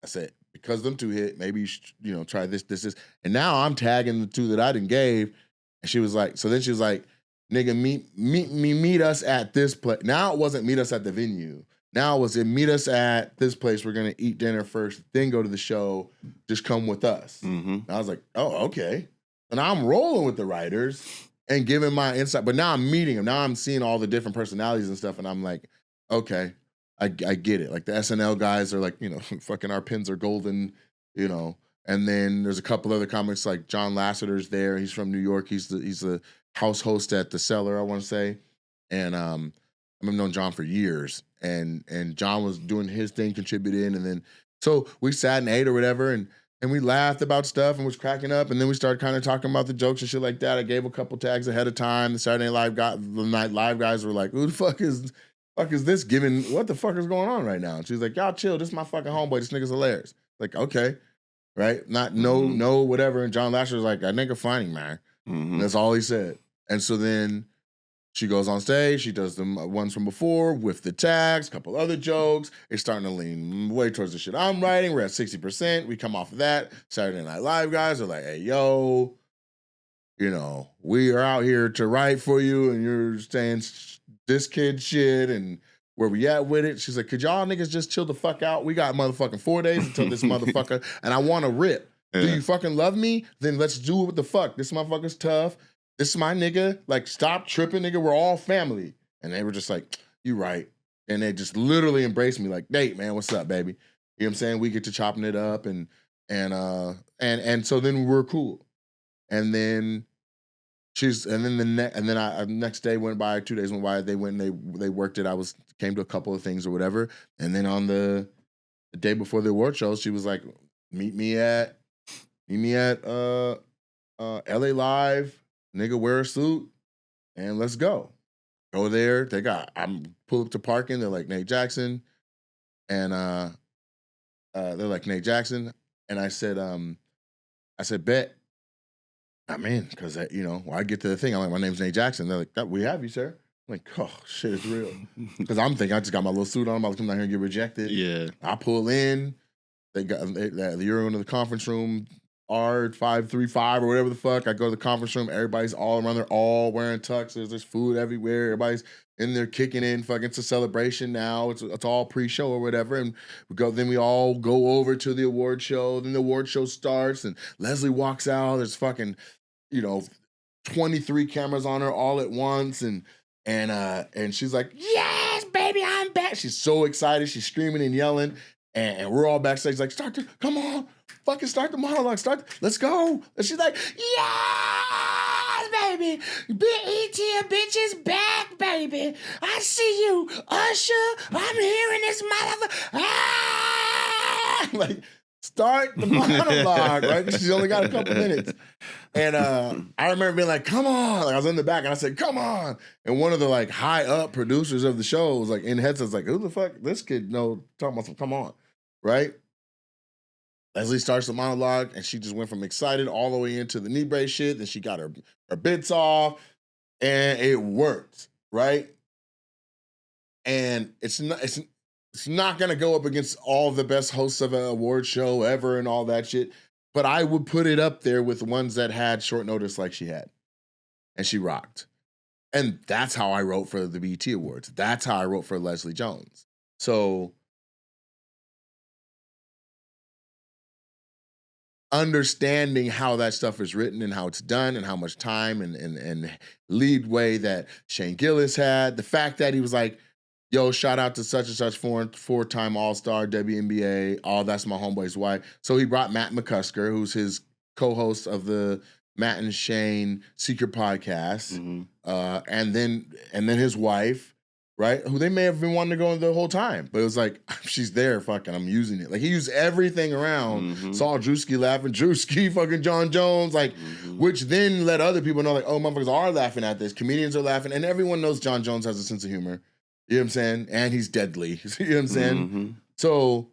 I said, because them 2 hit, maybe you should, try this. And now I'm tagging the 2 that I didn't gave. And she was like, so then she was like, nigga, meet us at this place. Now it wasn't meet us at the venue. Now it was meet us at this place. We're going to eat dinner first, then go to the show. Just come with us. And I was like, oh, okay. And I'm rolling with the writers and giving my insight. But now I'm meeting them. Now I'm seeing all the different personalities and stuff. And I'm like, okay, I get it. Like the SNL guys are like, fucking our pins are golden, And then there's a couple other comics like John Lasseter's there. He's from New York. He's the house host at the Cellar, I want to say. And I've known John for years. And John was doing his thing, contributing. And then, so we sat and ate or whatever. And we laughed about stuff and was cracking up. And then we started kind of talking about the jokes and shit like that. I gave a couple tags ahead of time. The Saturday Night Live guys were like, who the fuck is this giving? What the fuck is going on right now? And she was like, y'all chill. This is my fucking homeboy. This nigga's hilarious. Like, okay. Right? Not no, whatever. And John Lasseter was like, that nigga funny, man. And that's all he said. And so then she goes on stage, she does the ones from before with the tags, a couple other jokes. It's starting to lean way towards the shit I'm writing. We're at 60%. We come off of that. Saturday Night Live guys are like, hey, yo, we are out here to write for you and you're saying this kid shit and where we at with it. She's like, could y'all niggas just chill the fuck out? We got motherfucking 4 days until this motherfucker, and I want to rip. Yeah. Do you fucking love me? Then let's do it with the fuck. This motherfucker's tough. This is my nigga. Like, stop tripping, nigga. We're all family. And they were just like, you right. And they just literally embraced me like, Nate, man, what's up, baby? You know what I'm saying? We get to chopping it up and so then we're cool. And then And then the next day went by, 2 days went by. They went and they worked it. Came to a couple of things or whatever. And then on the day before the award show, she was like, meet me at LA Live, nigga, wear a suit, and let's go. Go there. I'm pull up to parking. They're like, Nate Jackson. And they're like, Nate Jackson. And I said, bet. I'm in, because when I get to the thing, I'm like, my name's Nate Jackson. They're like, we have you, sir. I'm like, oh shit, it's real. Because I'm thinking I just got my little suit on. I'm about to come down here and get rejected. Yeah. I pull in. You're in the conference room, R535 or whatever the fuck. I go to the conference room. Everybody's all around. They're all wearing tuxes. There's food everywhere. Everybody's in there kicking in. Fucking, it's a celebration now. It's all pre-show or whatever. And then we all go over to the award show. Then the award show starts and Leslie walks out. There's fucking 23 cameras on her all at once, and she's like, yes, baby, I'm back. She's so excited. She's screaming and yelling, and we're all backstage like, come on, fucking start the monologue, let's go. And she's like, yes, baby, BET bitch is back, baby. I see you, Usher. I'm hearing this motherfucker. Ah! Like, start the monologue, right? She's only got a couple minutes. And I remember being like, come on. Like, I was in the back and I said, come on. And one of the like high up producers of the show was like in headsets like, who the fuck? This kid talking about some, come on, right? Leslie starts the monologue and she just went from excited all the way into the knee brace shit. Then she got her bits off and it worked, right? And it's not going to go up against all the best hosts of an award show ever and all that shit, but I would put it up there with the ones that had short notice like she had. And she rocked. And that's how I wrote for the BET Awards. That's how I wrote for Leslie Jones. So understanding how that stuff is written and how it's done and how much time and leadway that Shane Gillis had, the fact that he was like, yo, shout out to such and such four-time All-Star, WNBA. Oh, that's my homeboy's wife. So he brought Matt McCusker, who's his co-host of the Matt and Shane Secret Podcast, and then his wife, right? Who they may have been wanting to go the whole time, but it was like, she's there, fucking, I'm using it. Like, he used everything around. Saw Drewski laughing, Drewski, fucking John Jones, like, which then let other people know, like, oh, motherfuckers are laughing at this. Comedians are laughing, and everyone knows John Jones has a sense of humor. You know what I'm saying? And he's deadly. You know what I'm saying? So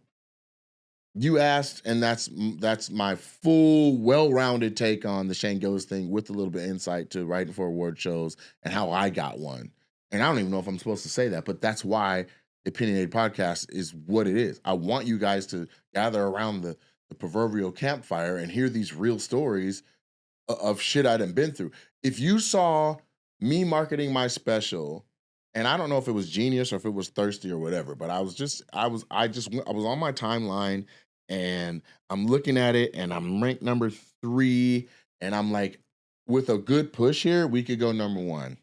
you asked, and that's my full, well-rounded take on the Shane Gillis thing with a little bit of insight to writing for award shows and how I got one. And I don't even know if I'm supposed to say that, but that's why the Opinionated Podcast is what it is. I want you guys to gather around the proverbial campfire and hear these real stories of shit I done been through. If you saw me marketing my special, and I don't know if it was genius or if it was thirsty or whatever, but I was on my timeline and I'm looking at it and I'm ranked number 3 and I'm like, with a good push here, we could go number 1.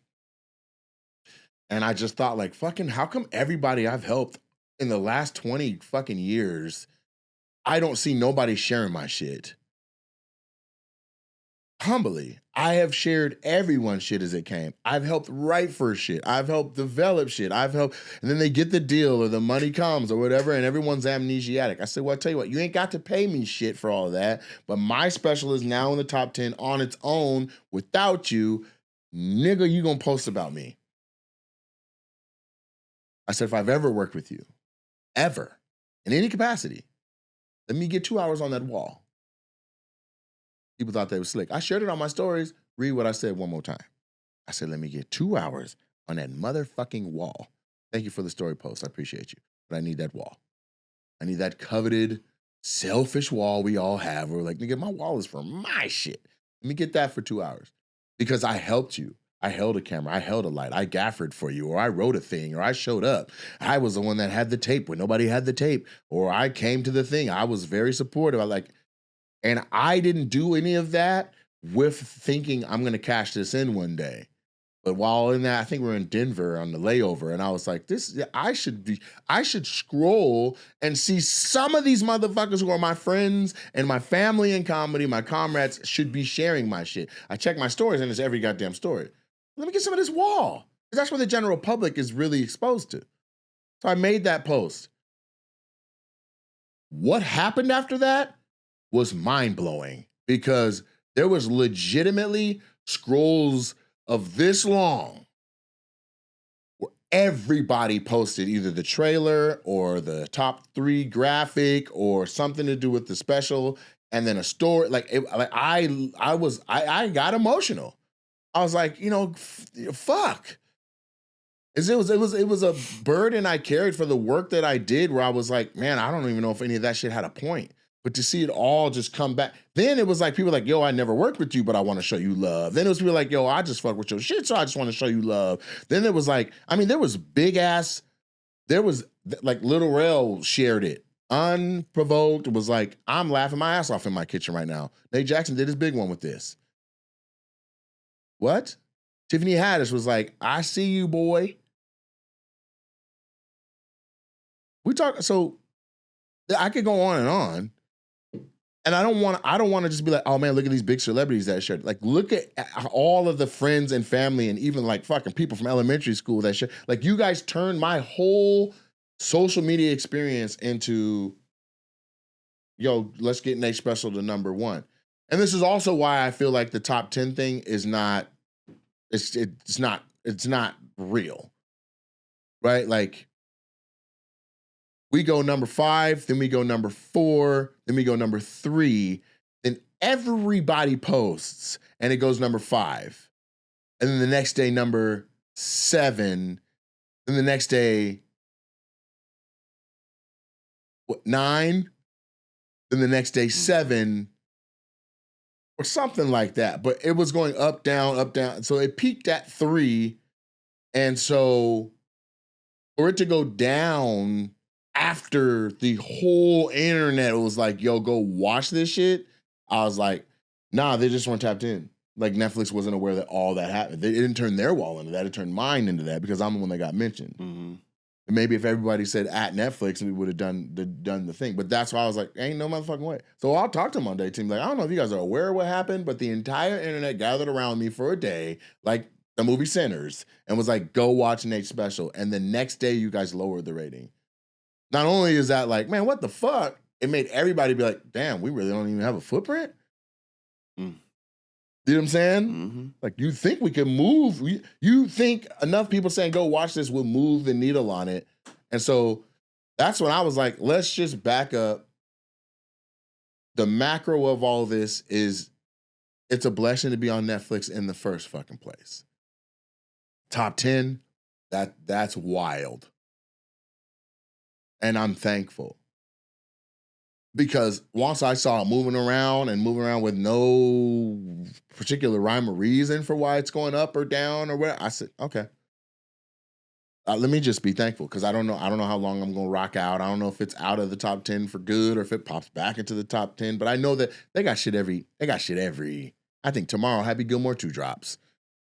And I just thought, like, fucking, how come everybody I've helped in the last 20 fucking years, I don't see nobody sharing my shit? Humbly, I have shared everyone's shit as it came. I've helped write for shit. I've helped develop shit. and then they get the deal or the money comes or whatever, and everyone's amnesiac. I said, well, I tell you what, you ain't got to pay me shit for all of that, but my special is now in the top 10 on its own without you. Nigga, you gonna post about me. I said, if I've ever worked with you, ever, in any capacity, let me get 2 hours on that wall. People thought they were slick. I shared it on my stories. Read what I said one more time. I said, let me get 2 hours on that motherfucking wall. Thank you for the story post. I appreciate you. But I need that wall. I need that coveted, selfish wall we all have. We're like, nigga, my wall is for my shit. Let me get that for 2 hours. Because I helped you. I held a camera. I held a light. I gaffered for you. Or I wrote a thing. Or I showed up. I was the one that had the tape when nobody had the tape. Or I came to the thing. I was very supportive. And I didn't do any of that with thinking I'm going to cash this in one day. But while in that, I think we were in Denver on the layover, and I was like, I should scroll and see some of these motherfuckers who are my friends and my family in comedy, my comrades should be sharing my shit. I check my stories and it's every goddamn story. Let me get some of this wall. Because that's what the general public is really exposed to. So I made that post. What happened after that was mind-blowing because there was legitimately scrolls of this long where everybody posted either the trailer or the top 3 graphic or something to do with the special, and then a story. I got emotional. I was like, fuck. It was a burden I carried for the work that I did where I was like, man, I don't even know if any of that shit had a point. But to see it all just come back, then it was like people like, yo, I never worked with you, but I want to show you love. Then it was people like, yo, I just fuck with your shit, so I just want to show you love. Then it was like, there was like Little Rel shared it. Unprovoked. It was like, I'm laughing my ass off in my kitchen right now. Nate Jackson did his big one with this. What? Tiffany Haddish was like, I see you, boy. So I could go on. And I don't want to just be like, oh man, look at these big celebrities that shared. Like, look at all of the friends and family and even like fucking people from elementary school that shared. Like, you guys turned my whole social media experience into, yo, let's get Nate Special to number 1. And this is also why I feel like the top 10 thing is not, it's not real. Right? Like, we go number 5, then we go number 4, then we go number 3, then everybody posts and it goes number 5. And then the next day, number 7, then the next day, 9, then the next day, 7, or something like that. But it was going up, down, up, down. So it peaked at 3. And so for it to go down after the whole internet was like, yo, go watch this shit, I was like, nah, they just weren't tapped in. Like, Netflix wasn't aware that all that happened. They didn't turn their wall into that. It turned mine into that because I'm the one that got mentioned. Mm-hmm. And maybe if everybody said at Netflix, we would have done the thing. But that's why I was like, ain't no motherfucking way. So I'll talk to them on day team. Like, I don't know if you guys are aware of what happened, but the entire internet gathered around me for a day, like the movie Sinners, and was like, go watch Nate's Special. And the next day, you guys lowered the rating. Not only is that like, man, what the fuck? It made everybody be like, damn, we really don't even have a footprint? Mm. You know what I'm saying? Mm-hmm. Like, you think we can move? You think enough people saying, go watch this will move the needle on it. And so that's when I was like, let's just back up. The macro of all this is it's a blessing to be on Netflix in the first fucking place. Top 10, that's wild. And I'm thankful. Because once I saw it moving around with no particular rhyme or reason for why it's going up or down or whatever, I said, okay. Let me just be thankful because I don't know how long I'm going to rock out. I don't know if it's out of the top 10 for good or if it pops back into the top 10. But I know that they got shit every. I think tomorrow Happy Gilmore 2 drops.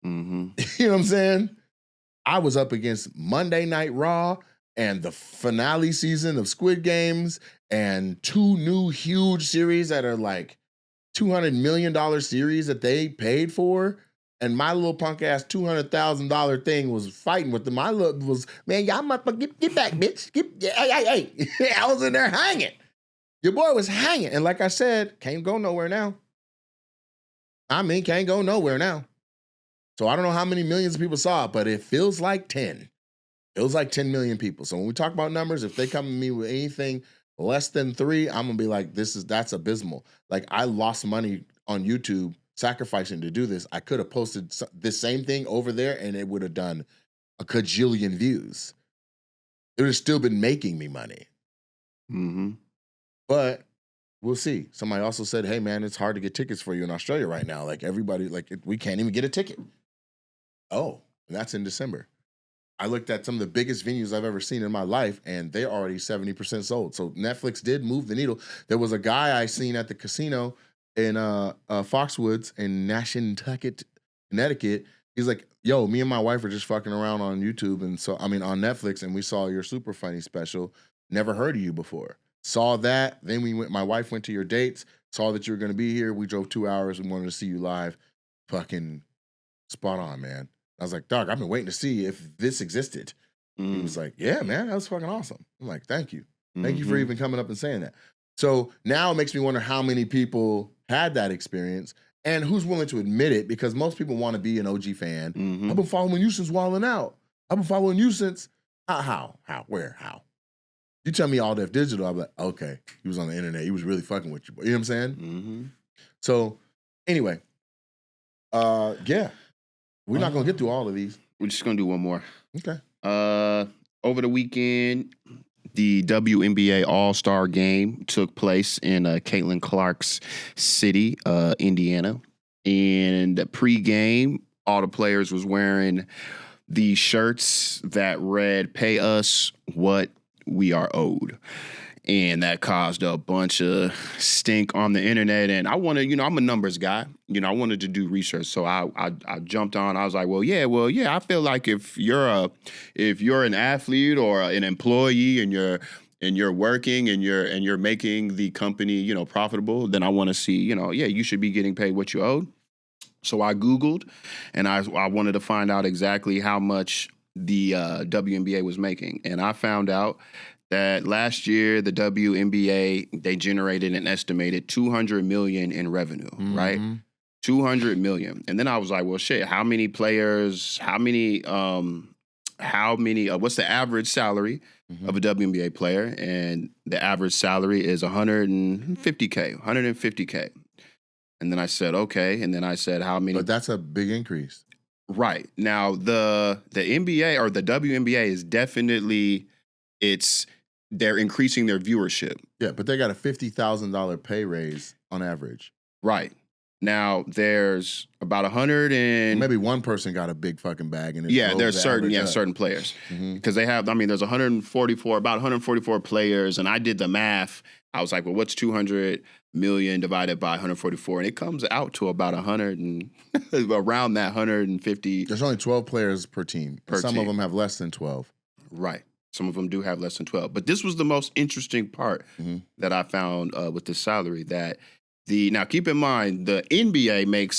Mm-hmm. You know what I'm saying? I was up against Monday Night Raw and the finale season of Squid Games and 2 new huge series that are like $200 million series that they paid for. And my little punk ass $200,000 thing was fighting with them. My little was, man, y'all motherfucker, get back, bitch. Hey. I was in there hanging. Your boy was hanging. And like I said, can't go nowhere now. Can't go nowhere now. So I don't know how many millions of people saw it, but it feels like 10. It was like 10 million people. So when we talk about numbers, if they come to me with anything less than 3, I'm gonna be like, that's abysmal. Like, I lost money on YouTube sacrificing to do this. I could have posted this same thing over there and it would have done a cajillion views. It would have still been making me money. Mm-hmm. But we'll see. Somebody also said, hey man, it's hard to get tickets for you in Australia right now. Like, everybody, we can't even get a ticket. Oh, and that's in December. I looked at some of the biggest venues I've ever seen in my life, and they're already 70% sold. So Netflix did move the needle. There was a guy I seen at the casino in Foxwoods in Nantucket, Connecticut, He's like, yo, me and my wife were just fucking around on YouTube on Netflix, and we saw your Super Funny special. Never heard of you before. Saw that. Then my wife went to your dates, saw that you were going to be here. We drove 2 hours and wanted to see you live. Fucking spot on, man. I was like, dog, I've been waiting to see if this existed. He was like, yeah, man, that was fucking awesome. I'm like, thank you. Thank you for even coming up and saying that. So now it makes me wonder how many people had that experience and who's willing to admit it, because most people want to be an OG fan. I've been following you since Wildin' Out. I've been following you since, how, where, how? You tell me All Def Digital, I'm like, okay, he was on the internet. He was really fucking with you. You know what I'm saying? So anyway, yeah, we're not going to get through all of these. We're just going to do one more. Okay. Over the weekend, the WNBA All-Star Game took place in Caitlin Clark's city, Indiana. And pre-game, all the players was wearing the shirts that read, "Pay us what we are owed." And that caused a bunch of stink on the internet. And I wanted, I'm a numbers guy. I wanted to do research. So I jumped on. I was like, well, yeah. I feel like if you're an athlete or an employee and you're working and you're making the company, profitable, then I want to see, you should be getting paid what you owed. So I Googled and I wanted to find out exactly how much the WNBA was making. And I found out that last year, the WNBA, they generated an estimated $200 million in revenue, right? $200 million. And then I was like, well, shit, how many players, what's the average salary of a WNBA player? And the average salary is $150K. And then I said, okay. And then I said, how many? But that's a big increase. Right. Now, the NBA or the WNBA is definitely, they're increasing their viewership. Yeah, but they got a $50,000 pay raise on average. Right. Now, there's about 100 and... Maybe one person got a big fucking bag. And there's certain players. Because they have, there's about 144 players, and I did the math. I was like, well, what's 200 million divided by 144? And it comes out to about 100 and around that 150. There's only 12 players per team. Some of them have less than 12. Right. Some of them do have less than 12. But this was the most interesting part that I found with this salary. Now keep in mind, the NBA made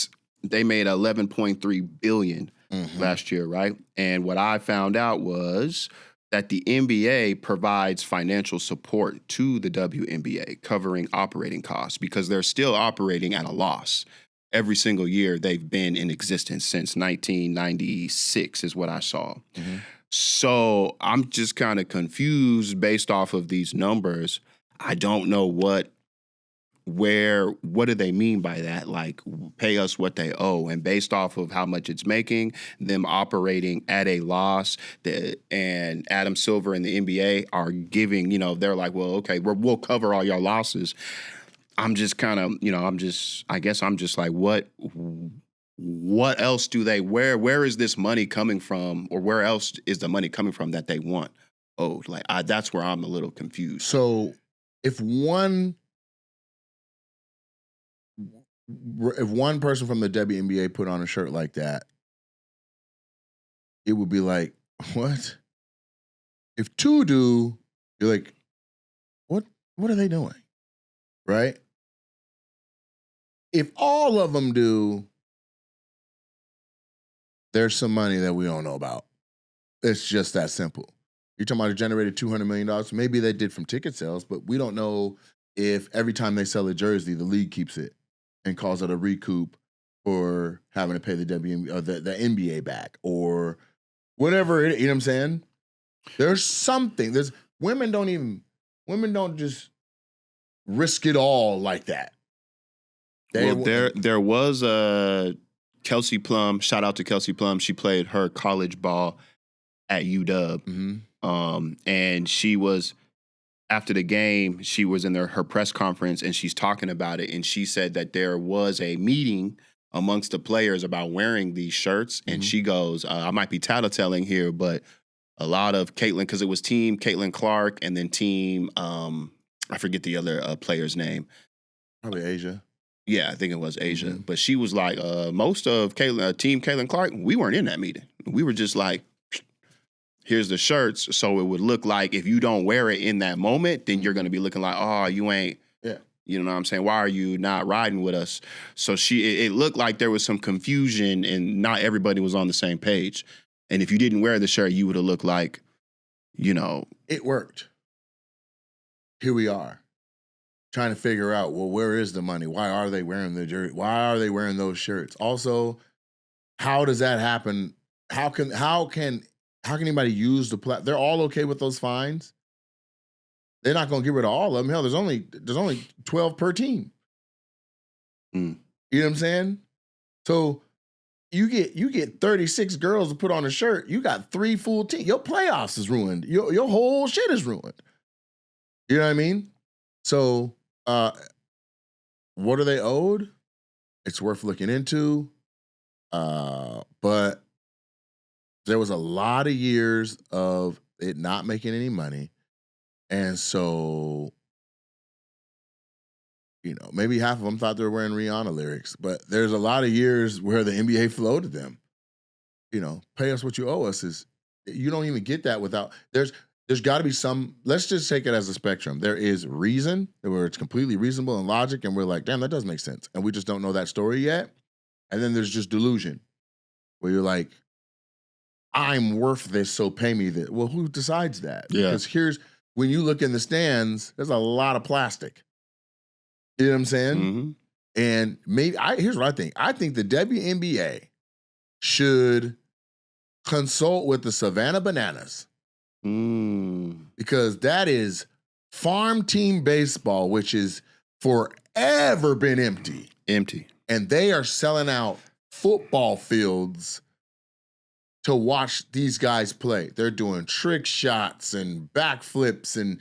$11.3 billion last year, right? And what I found out was that the NBA provides financial support to the WNBA, covering operating costs, because they're still operating at a loss. Every single year they've been in existence since 1996 is what I saw. So I'm just kind of confused based off of these numbers. I don't know what do they mean by that? Like, pay us what they owe. And based off of how much it's making, them operating at a loss, and Adam Silver and the NBA are giving, they're like, well, okay, we'll cover all your losses. I'm just kind of, I guess I'm just like, what else do they, where is this money coming from, or where else is the money coming from that they want? That's where I'm a little confused. So if one person from the WNBA put on a shirt like that, it would be like, what? If two do, you're like, what are they doing? Right? If all of them do, there's some money that we don't know about. It's just that simple. You're talking about it generated $200 million. Maybe they did from ticket sales, but we don't know if every time they sell a jersey, the league keeps it and calls it a recoup for having to pay the WNBA or the NBA back or whatever. You know what I'm saying? There's something. Women don't just risk it all like that. There was a Kelsey Plum. Shout out to Kelsey Plum. She played her college ball at UW. And she was, after the game, she was in her press conference and she's talking about it. And she said that there was a meeting amongst the players about wearing these shirts. And she goes, I might be tattletelling here, but a lot of Caitlin, because it was team Caitlin Clark and then team, I forget the other player's name. Probably Asia. Yeah, I think it was Asia. But she was like, most of Team Caitlin Clark, we weren't in that meeting. We were just like, here's the shirts. So it would look like if you don't wear it in that moment, then you're going to be looking like, oh, you ain't, you know what I'm saying? Why are you not riding with us? So it looked like there was some confusion and not everybody was on the same page. And if you didn't wear the shirt, you would have looked like, you know. It worked. Here we are. Trying to figure out, well, where is the money? Why are they wearing the jersey? Why are they wearing those shirts? Also, how does that happen? How can anybody use the platform? They're all okay with those fines. They're not going to get rid of all of them. Hell, there's only 12 per team. You know what I'm saying? So you get 36 girls to put on a shirt. You got 3 full teams. Your playoffs is ruined. Your whole shit is ruined. You know what I mean? So. What are they owed? It's worth looking into. But there was a lot of years of it not making any money. And so, you know, maybe half of them thought they were wearing Rihanna lyrics, but there's a lot of years where the NBA floated them. You know, pay us what you owe us you don't even get that without, there's got to be some, let's just take it as a spectrum. There is reason where it's completely reasonable and logic, and we're like, damn, that does make sense. And we just don't know that story yet. And then there's just delusion where you're like, I'm worth this, so pay me this. Well, who decides that? Yeah. Because when you look in the stands, there's a lot of plastic. You know what I'm saying? Mm-hmm. And here's what I think. I think the WNBA should consult with the Savannah Bananas. Because that is farm team baseball, which has forever been empty. And they are selling out football fields to watch these guys play. They're doing trick shots and backflips, and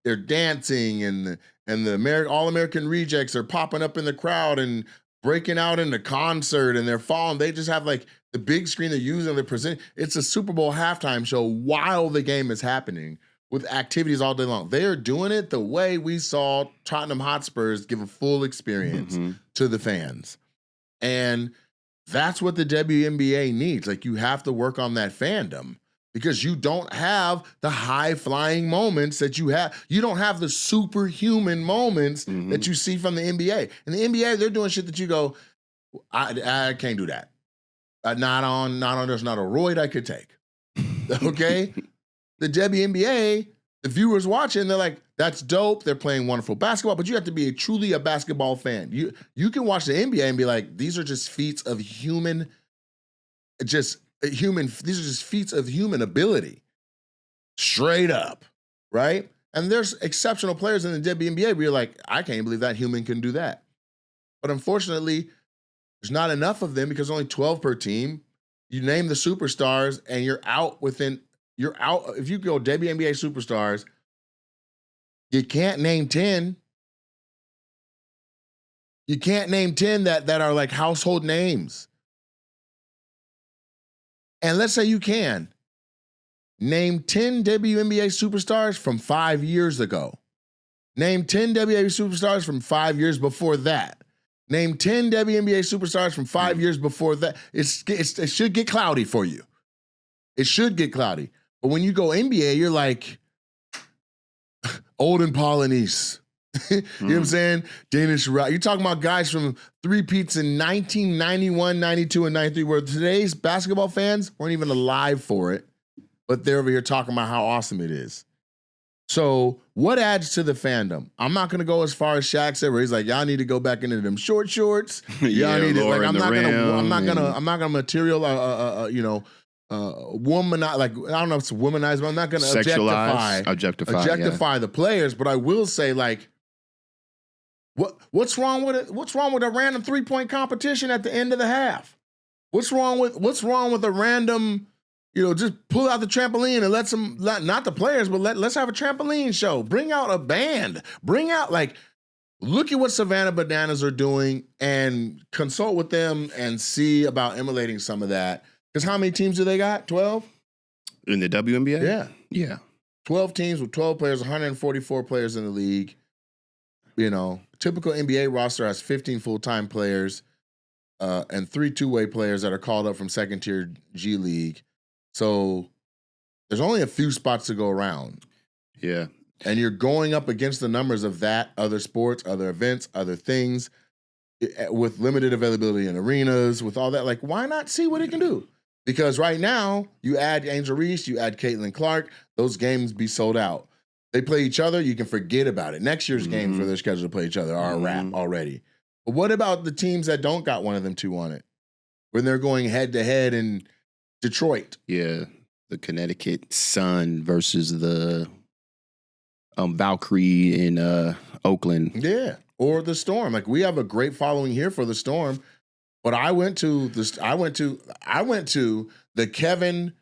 they're dancing, and the All-American rejects are popping up in the crowd and breaking out in the concert, and they're falling. They just have like the big screen they're using, they're presenting. It's a Super Bowl halftime show while the game is happening with activities all day long. They are doing it the way we saw Tottenham Hotspurs give a full experience to the fans. And that's what the WNBA needs. Like, you have to work on that fandom because you don't have the high-flying moments that you have. You don't have the superhuman moments that you see from the NBA. In the NBA, they're doing shit that you go, I can't do that. Not on. There's not a roid I could take. Okay? The WNBA, the viewers watching, they're like, that's dope. They're playing wonderful basketball, but you have to be truly a basketball fan. You can watch the NBA and be like, these are just feats of human ability. Straight up, right? And there's exceptional players in the WNBA where you're like, I can't believe that human can do that. But unfortunately, there's not enough of them because only 12 per team. You name the superstars and you're out. If you go WNBA superstars, you can't name 10. You can't name 10 that are like household names. And let's say you can. Name 10 WNBA superstars from 5 years ago. Name 10 WNBA superstars from 5 years before that. Name 10 WNBA superstars from 5 years before that. It should get cloudy for you. It should get cloudy. But when you go NBA, you're like, Olden Polynice. You know what I'm saying? Danish Rock. You're talking about guys from three-peats in 1991, 92, and 93, where today's basketball fans weren't even alive for it, but they're over here talking about how awesome it is. So what adds to the fandom? I'm not going to go as far as Shaq said, where he's like, y'all need to go back into them short shorts. Y'all need to, like, I'm not gonna material, womanize, like, I don't know if it's womanize, but I'm not gonna objectify the players. But I will say, like, what's wrong with it? What's wrong with a random 3-point competition at the end of the half? What's wrong with a random, just pull out the trampoline and let some, not the players, but let's have a trampoline show. Bring out a band. Look at what Savannah Bananas are doing and consult with them and see about emulating some of that. Because how many teams do they got? 12? In the WNBA? Yeah. 12 teams with 12 players, 144 players in the league. typical NBA roster has 15 full-time players and 3 two-way players that are called up from second-tier G League. So there's only a few spots to go around. Yeah. And you're going up against the numbers of that, other sports, other events, other things, with limited availability in arenas, with all that. Like, why not see what it can do? Because right now, you add Angel Reese, you add Caitlin Clark, those games be sold out. They play each other, you can forget about it. Next year's games where they're scheduled to play each other are a wrap already. But what about the teams that don't got one of them two on it? When they're going head-to-head in Detroit? Yeah, the Connecticut Sun versus the Valkyrie in Oakland. Yeah, or the Storm. Like, we have a great following here for the Storm, but I went to the Kevin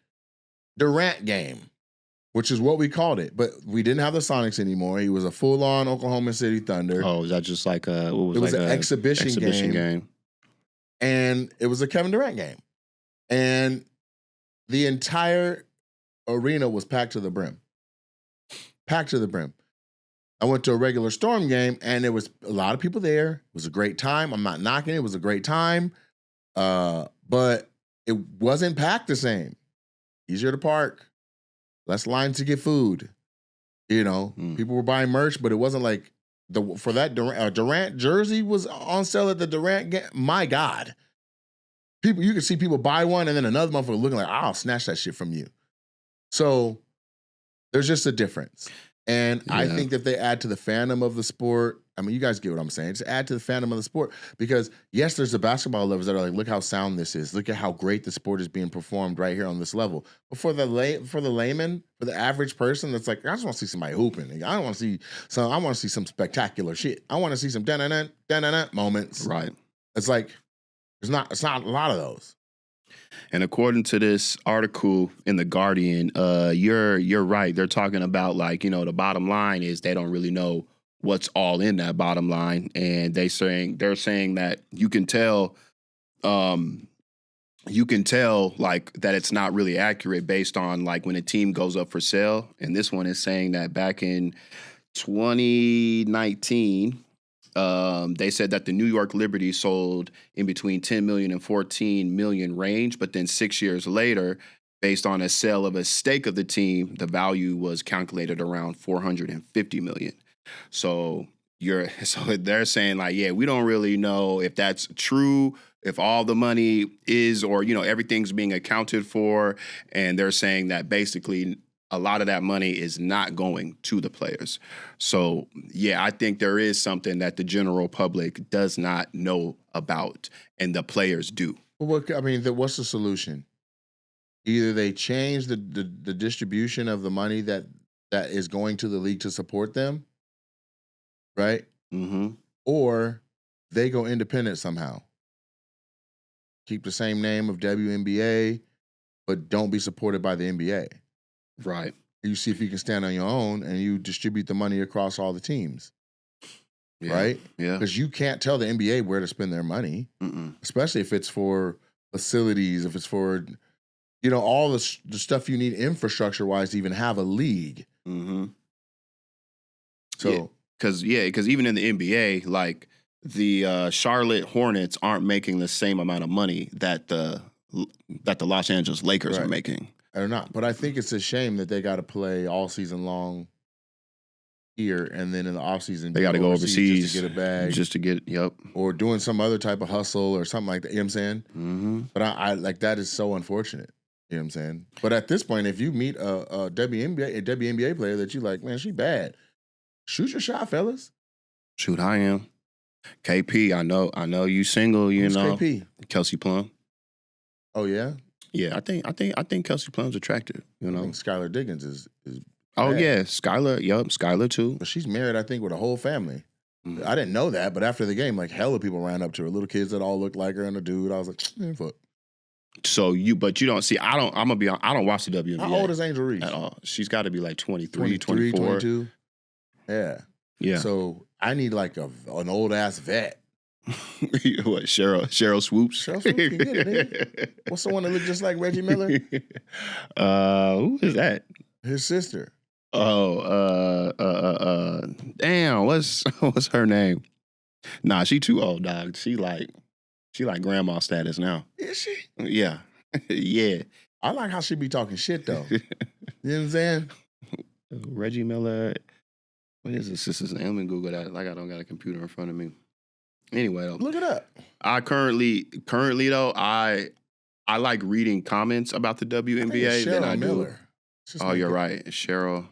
Durant game, which is what we called it. But we didn't have the Sonics anymore. He was a full-on Oklahoma City Thunder. Oh, is that just like it was like an exhibition game. And it was a Kevin Durant game. And the entire arena was packed to the brim. Packed to the brim. I went to a regular Storm game, and there was a lot of people there. It was a great time. I'm not knocking it. It was a great time. But it wasn't packed the same. Easier to park. Less lines to get food. People were buying merch, but it wasn't like for that Durant jersey was on sale at the Durant game. My God. You could see people buy one, and then another motherfucker looking like, I'll snatch that shit from you. So there's just a difference. And I think that they add to the fandom of the sport. I mean, you guys get what I'm saying. Just add to the fandom of the sport. Because, yes, there's the basketball lovers that are like, look how sound this is. Look at how great the sport is being performed right here on this level. But for the layman, for the average person that's like, I just want to see somebody hooping. I want to see some spectacular shit. I want to see some da-na-na moments. Right. It's like, it's not a lot of those. And according to this article in The Guardian, you're right. They're talking about the bottom line is they don't really know what's all in that bottom line. And they're saying that you can tell that it's not really accurate based on when a team goes up for sale. And this one is saying that back in 2019, they said that the New York Liberty sold in between 10 million and 14 million range, but then 6 years later, based on a sale of a stake of the team, the value was calculated around 450 million. So they're saying we don't really know if that's true, if all the money is, or everything's being accounted for, and they're saying that basically a lot of that money is not going to the players. So, I think there is something that the general public does not know about, and the players do. Well, what's the solution? Either they change the distribution of the money that is going to the league to support them, right? Mm-hmm. Or they go independent somehow. Keep the same name of WNBA, but don't be supported by the NBA. Right. You see if you can stand on your own and you distribute the money across all the tems. Yeah. Right? Yeah. Because you can't tell the NBA where to spend their money, especially if it's for facilities, if it's for, all the stuff you need infrastructure-wise to even have a league. Mm-hmm. So, because even in the NBA, the Charlotte Hornets aren't making the same amount of money that the Los Angeles Lakers are making. Or not, but I think it's a shame that they got to play all season long here, and then in the off season they got to go overseas just to get a bag, or doing some other type of hustle or something like that. You know what I'm saying? Mm-hmm. But I that is so unfortunate. You know what I'm saying? But at this point, if you meet a WNBA player that you like, man, she bad, shoot your shot, fellas. Shoot, I am. KP, I know you single. Who's KP? Kelsey Plum. Oh yeah. Yeah, I think Kelsey Plum's attractive. I think Skylar Diggins is Oh bad. yeah, Skylar too. But she's married, I think, with a whole family. I didn't know that, but after the game, hella people ran up to her, little kids that all looked like her and a dude. I was like, fuck. So but you don't see. I don't watch the WNBA. How old is Angel Reese? At all. She's got to be 23, 24. 22. Yeah. Yeah. So I need an old ass vet. What, Cheryl Swoops? Cheryl Swoops can get it, nigga. What's the one that looked just like Reggie Miller? Who is that? His sister. Damn, what's her name? Nah, she too old, dog. She like grandma status now. Is she? Yeah. Yeah. I like how she be talking shit though. You know what I'm saying? Reggie Miller. What is this? This is name. Let me Google that. Like I don't got a computer in front of me. Anyway, though, Look it up. I currently though, I like reading comments about the WNBA than I do. Miller. Oh, you're right. It's Cheryl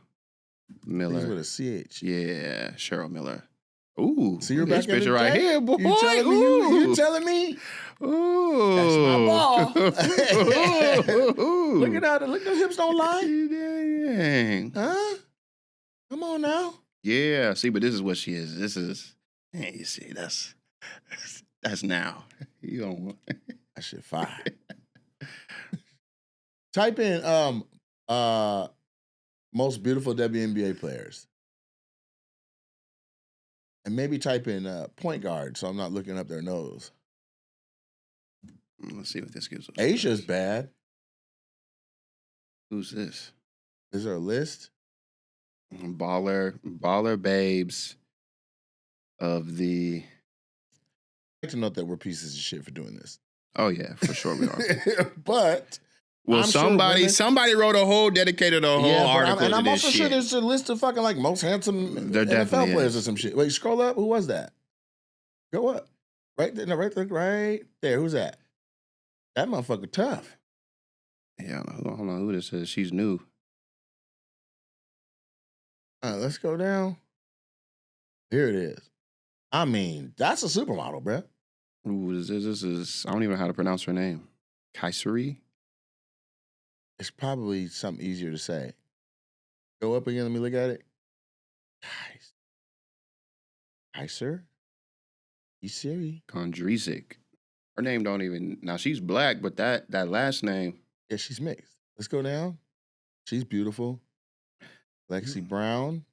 Miller. He's with a CH. Yeah, Cheryl Miller. Ooh, See your this back picture right here, boy. You telling me? You telling me? Ooh, That's my ball. Ooh. Look at that. Look, the hips don't lie. Dang. Huh? Come on now. Yeah. See, but this is what she is. This is. Hey, you see, that's now. You don't want that shit fire. Type in most beautiful WNBA players. And maybe type in point guard, so I'm not looking up their nose. Let's see what this gives us. Asia's bad. Who's this? Is there a list? Baller babes of the. I like to note that we're pieces of shit for doing this. Oh yeah, for sure we are. But well, I'm somebody wrote a whole dedicated article. And I'm to also this sure shit. there's a list of fucking like most handsome There NFL definitely players is. or some shit. Wait, scroll up. Who was that? Go up. Right there. No, right there. Who's that? That motherfucker tough. Yeah, I don't know who this is. She's new. All right, let's go down. Here it is. I mean, that's a supermodel, bro. Ooh, this is I don't even know how to pronounce her name. Kayseri? It's probably something easier to say. Go up again. Let me look at it. Kaiser? Siri? Kondrzic. Her name don't even. Now she's black, but that last name. Yeah, she's mixed. Let's go down. She's beautiful. Lexi Brown.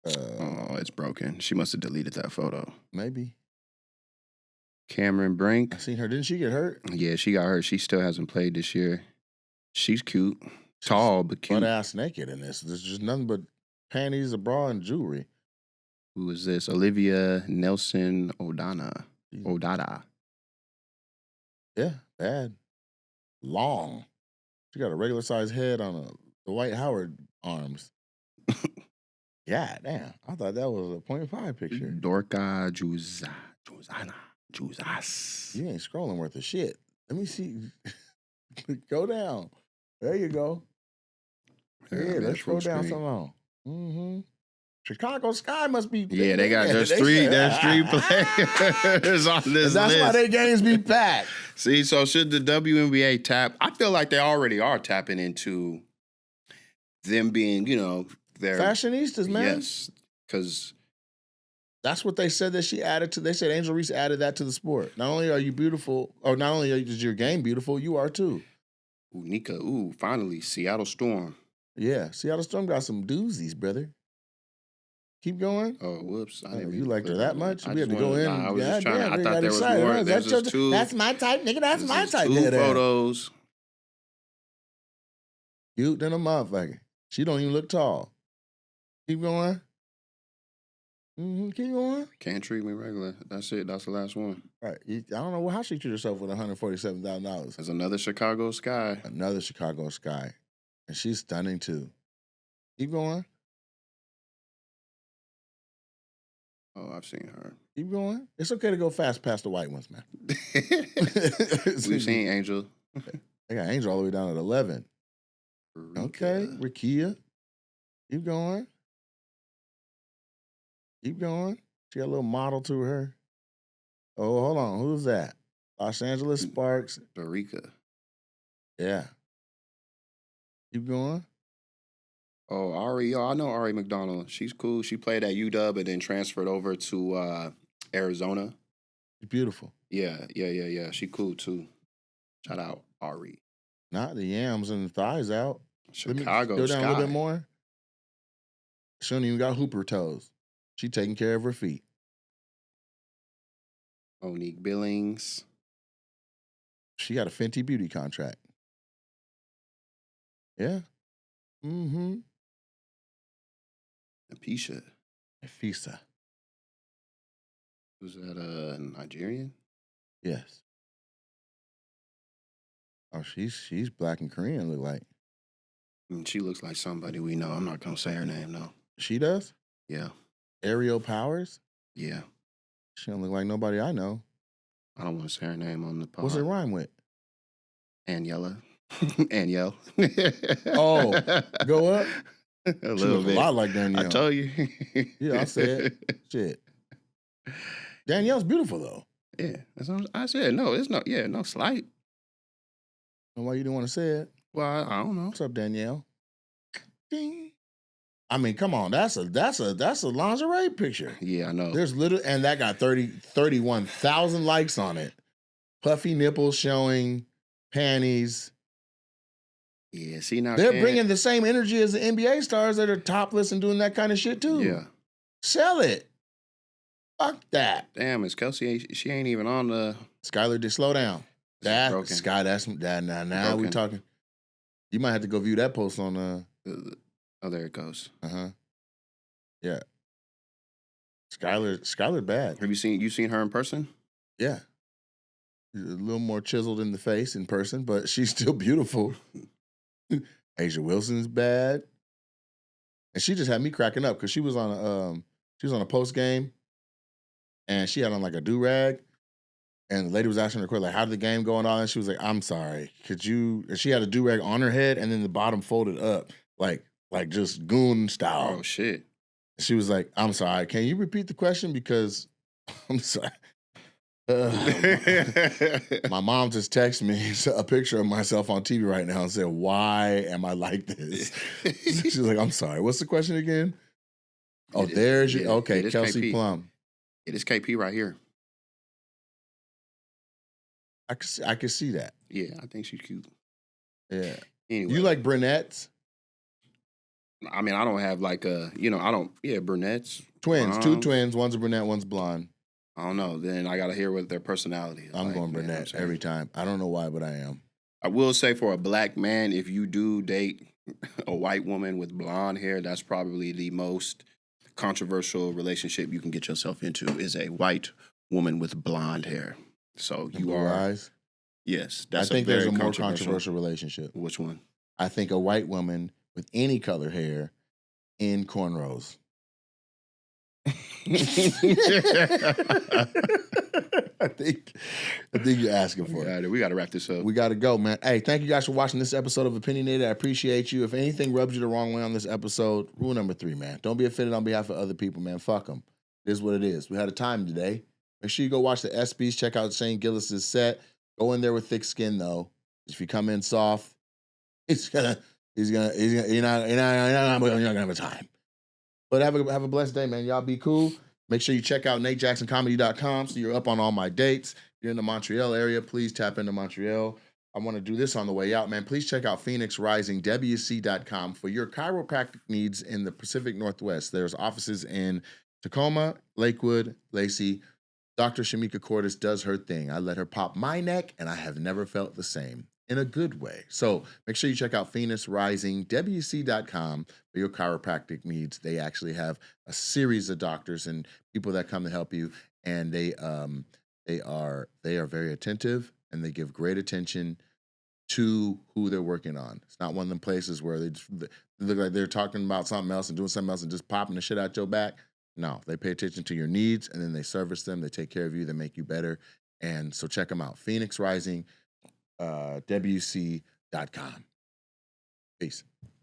Oh, it's broken. She must have deleted that photo. Maybe. Cameron Brink. I seen her. Didn't she get hurt? Yeah, she got hurt. She still hasn't played this year. She's cute. Tall, but cute. Butt ass naked in this. There's just nothing but panties, a bra, and jewelry. Who is this? Olivia Nelson Odada. Yeah, bad. Long. She got a regular sized head on the Dwight Howard arms. Yeah, damn. I thought that was a 0.5 picture. Dorka Juzas. You ain't scrolling worth of shit. Let me see. Go down. There you go. Yeah, let's go down some more. Mm-hmm. Chicago Sky must be. Yeah, they got there's three players on this That's list. why their games be packed. See, so should the WNBA tap? I feel like they already are tapping into them being, their Fashionistas, man. Yes, because that's what they said that she added to. They said Angel Reese added that to the sport. Not only are you beautiful, or not only is your game beautiful, you are too. Nika, finally, Seattle Storm. Yeah, Seattle Storm got some doozies, brother. Keep going. Oh, whoops! You liked her that much? We had to go in. I was just trying. I thought there was excited. more. There's just two. That's my type, nigga. That's my type. Two photos. Cute than a motherfucker. She don't even look tall. Keep going. Keep going. Can't treat me regular. That's it. That's the last one. Right. I don't know how she treated herself with $147,000. There's another Chicago Sky. Another Chicago Sky. And she's stunning too. Keep going. Oh, I've seen her. Keep going. It's okay to go fast past the white ones, man. We've seen Angel. They got Angel all the way down at 11. Okay, Rikia. Keep going. Keep going. She got a little model to her. Oh, hold on. Who's that? Los Angeles Sparks. Dorica. Yeah. Keep going. Oh, Ari. Oh, I know Ari McDonald. She's cool. She played at UW and then transferred over to Arizona. She's beautiful. Yeah. She cool too. Shout out Ari. Not the yams and the thighs out. Chicago Go down Sky. a little bit more. She don't even got hooper toes. She taking care of her feet. Monique Billings. She got a Fenty Beauty contract. Yeah. Apisha. Fisa. Was that Nigerian? Yes. Oh, she's black and Korean, look like. I mean, she looks like somebody we know. I'm not gonna say her name though. She does? Yeah. Ariel Powers? Yeah. She don't look like nobody I know. I don't want to say her name on the pod. What's it rhyme with? Aniella. Anielle. Oh, go up? A She little look bit. a lot like Danielle. I told you. Yeah, I said. Shit. Danielle's beautiful though. Yeah, that's what I said. No, it's no. Yeah, no slight. And why you didn't want to say it? Well, I don't know. What's up, Danielle? Ding. I mean, come on, that's a lingerie picture. Yeah, I know. There's literally, and that got 31,000 likes on it. Puffy nipples showing, panties. Yeah, see now They're bringing the same energy as the NBA stars that are topless and doing that kind of shit too. Yeah. Sell it. Fuck that. Damn, is Kelsey? She ain't even on the. Skylar did slow down. That broken. Sky, that's that now we Broken. talking. You might have to go view that post on Oh, there it goes. Yeah. Skylar bad. Have you seen her in person? Yeah. She's a little more chiseled in the face in person, but she's still beautiful. Asia Wilson's bad. And she just had me cracking up because she was on a post game and she had on like a do-rag. And the lady was asking her question, like, how did the game go and all that? And she was like, I'm sorry. Could you? And she had a do-rag on her head and then the bottom folded up, like just goon style. Oh, shit. She was like, I'm sorry. Can you repeat the question? Because I'm sorry. My mom just texted me a picture of myself on TV right now and said, why am I like this? She's like, I'm sorry. What's the question again? Oh, there's your, okay, Kelsey KP. Plum. It is KP right here. I could see that. Yeah, I think she's cute. Yeah. Anyway. You like brunettes? I mean, I don't have like brunettes. Twins, two twins. One's a brunette, one's blonde. I don't know. Then I got to hear what their personality is. I'm going brunette every time. I don't know why, but I am. I will say for a black man, if you do date a white woman with blonde hair, that's probably the most controversial relationship you can get yourself into is a white woman with blonde hair. So And blue eyes. Yes. I think there's a more controversial relationship. Which one? I think a white woman with any color hair in cornrows. I think you're asking for it. We got to wrap this up. We got to go, man. Hey, thank you guys for watching this episode of Opinionated. I appreciate you. If anything rubs you the wrong way on this episode, rule number 3, man. Don't be offended on behalf of other people, man. Fuck them. It is what it is. We had a time today. Make sure you go watch the ESPYs. Check out Shane Gillis' set. Go in there with thick skin, though. If you come in soft, you're not gonna have a time. But have a blessed day, man. Y'all be cool. Make sure you check out NateJacksonComedy.com so you're up on all my dates. If you're in the Montreal area, please tap into Montreal. I want to do this on the way out, man. Please check out Phoenix Rising, WC.com for your chiropractic needs in the Pacific Northwest. There's offices in Tacoma, Lakewood, Lacey. Dr. Shamika Cordes does her thing. I let her pop my neck, and I have never felt the same. In a good way. So make sure you check out Phoenix Rising, WC.com for your chiropractic needs. They actually have a series of doctors and people that come to help you, and they are very attentive and they give great attention to who they're working on. It's not one of them places where they look like they're talking about something else and doing something else and just popping the shit out your back. No, they pay attention to your needs and then they service them. They take care of you. They make you better. And so check them out. Phoenix Rising. WC.com. Peace.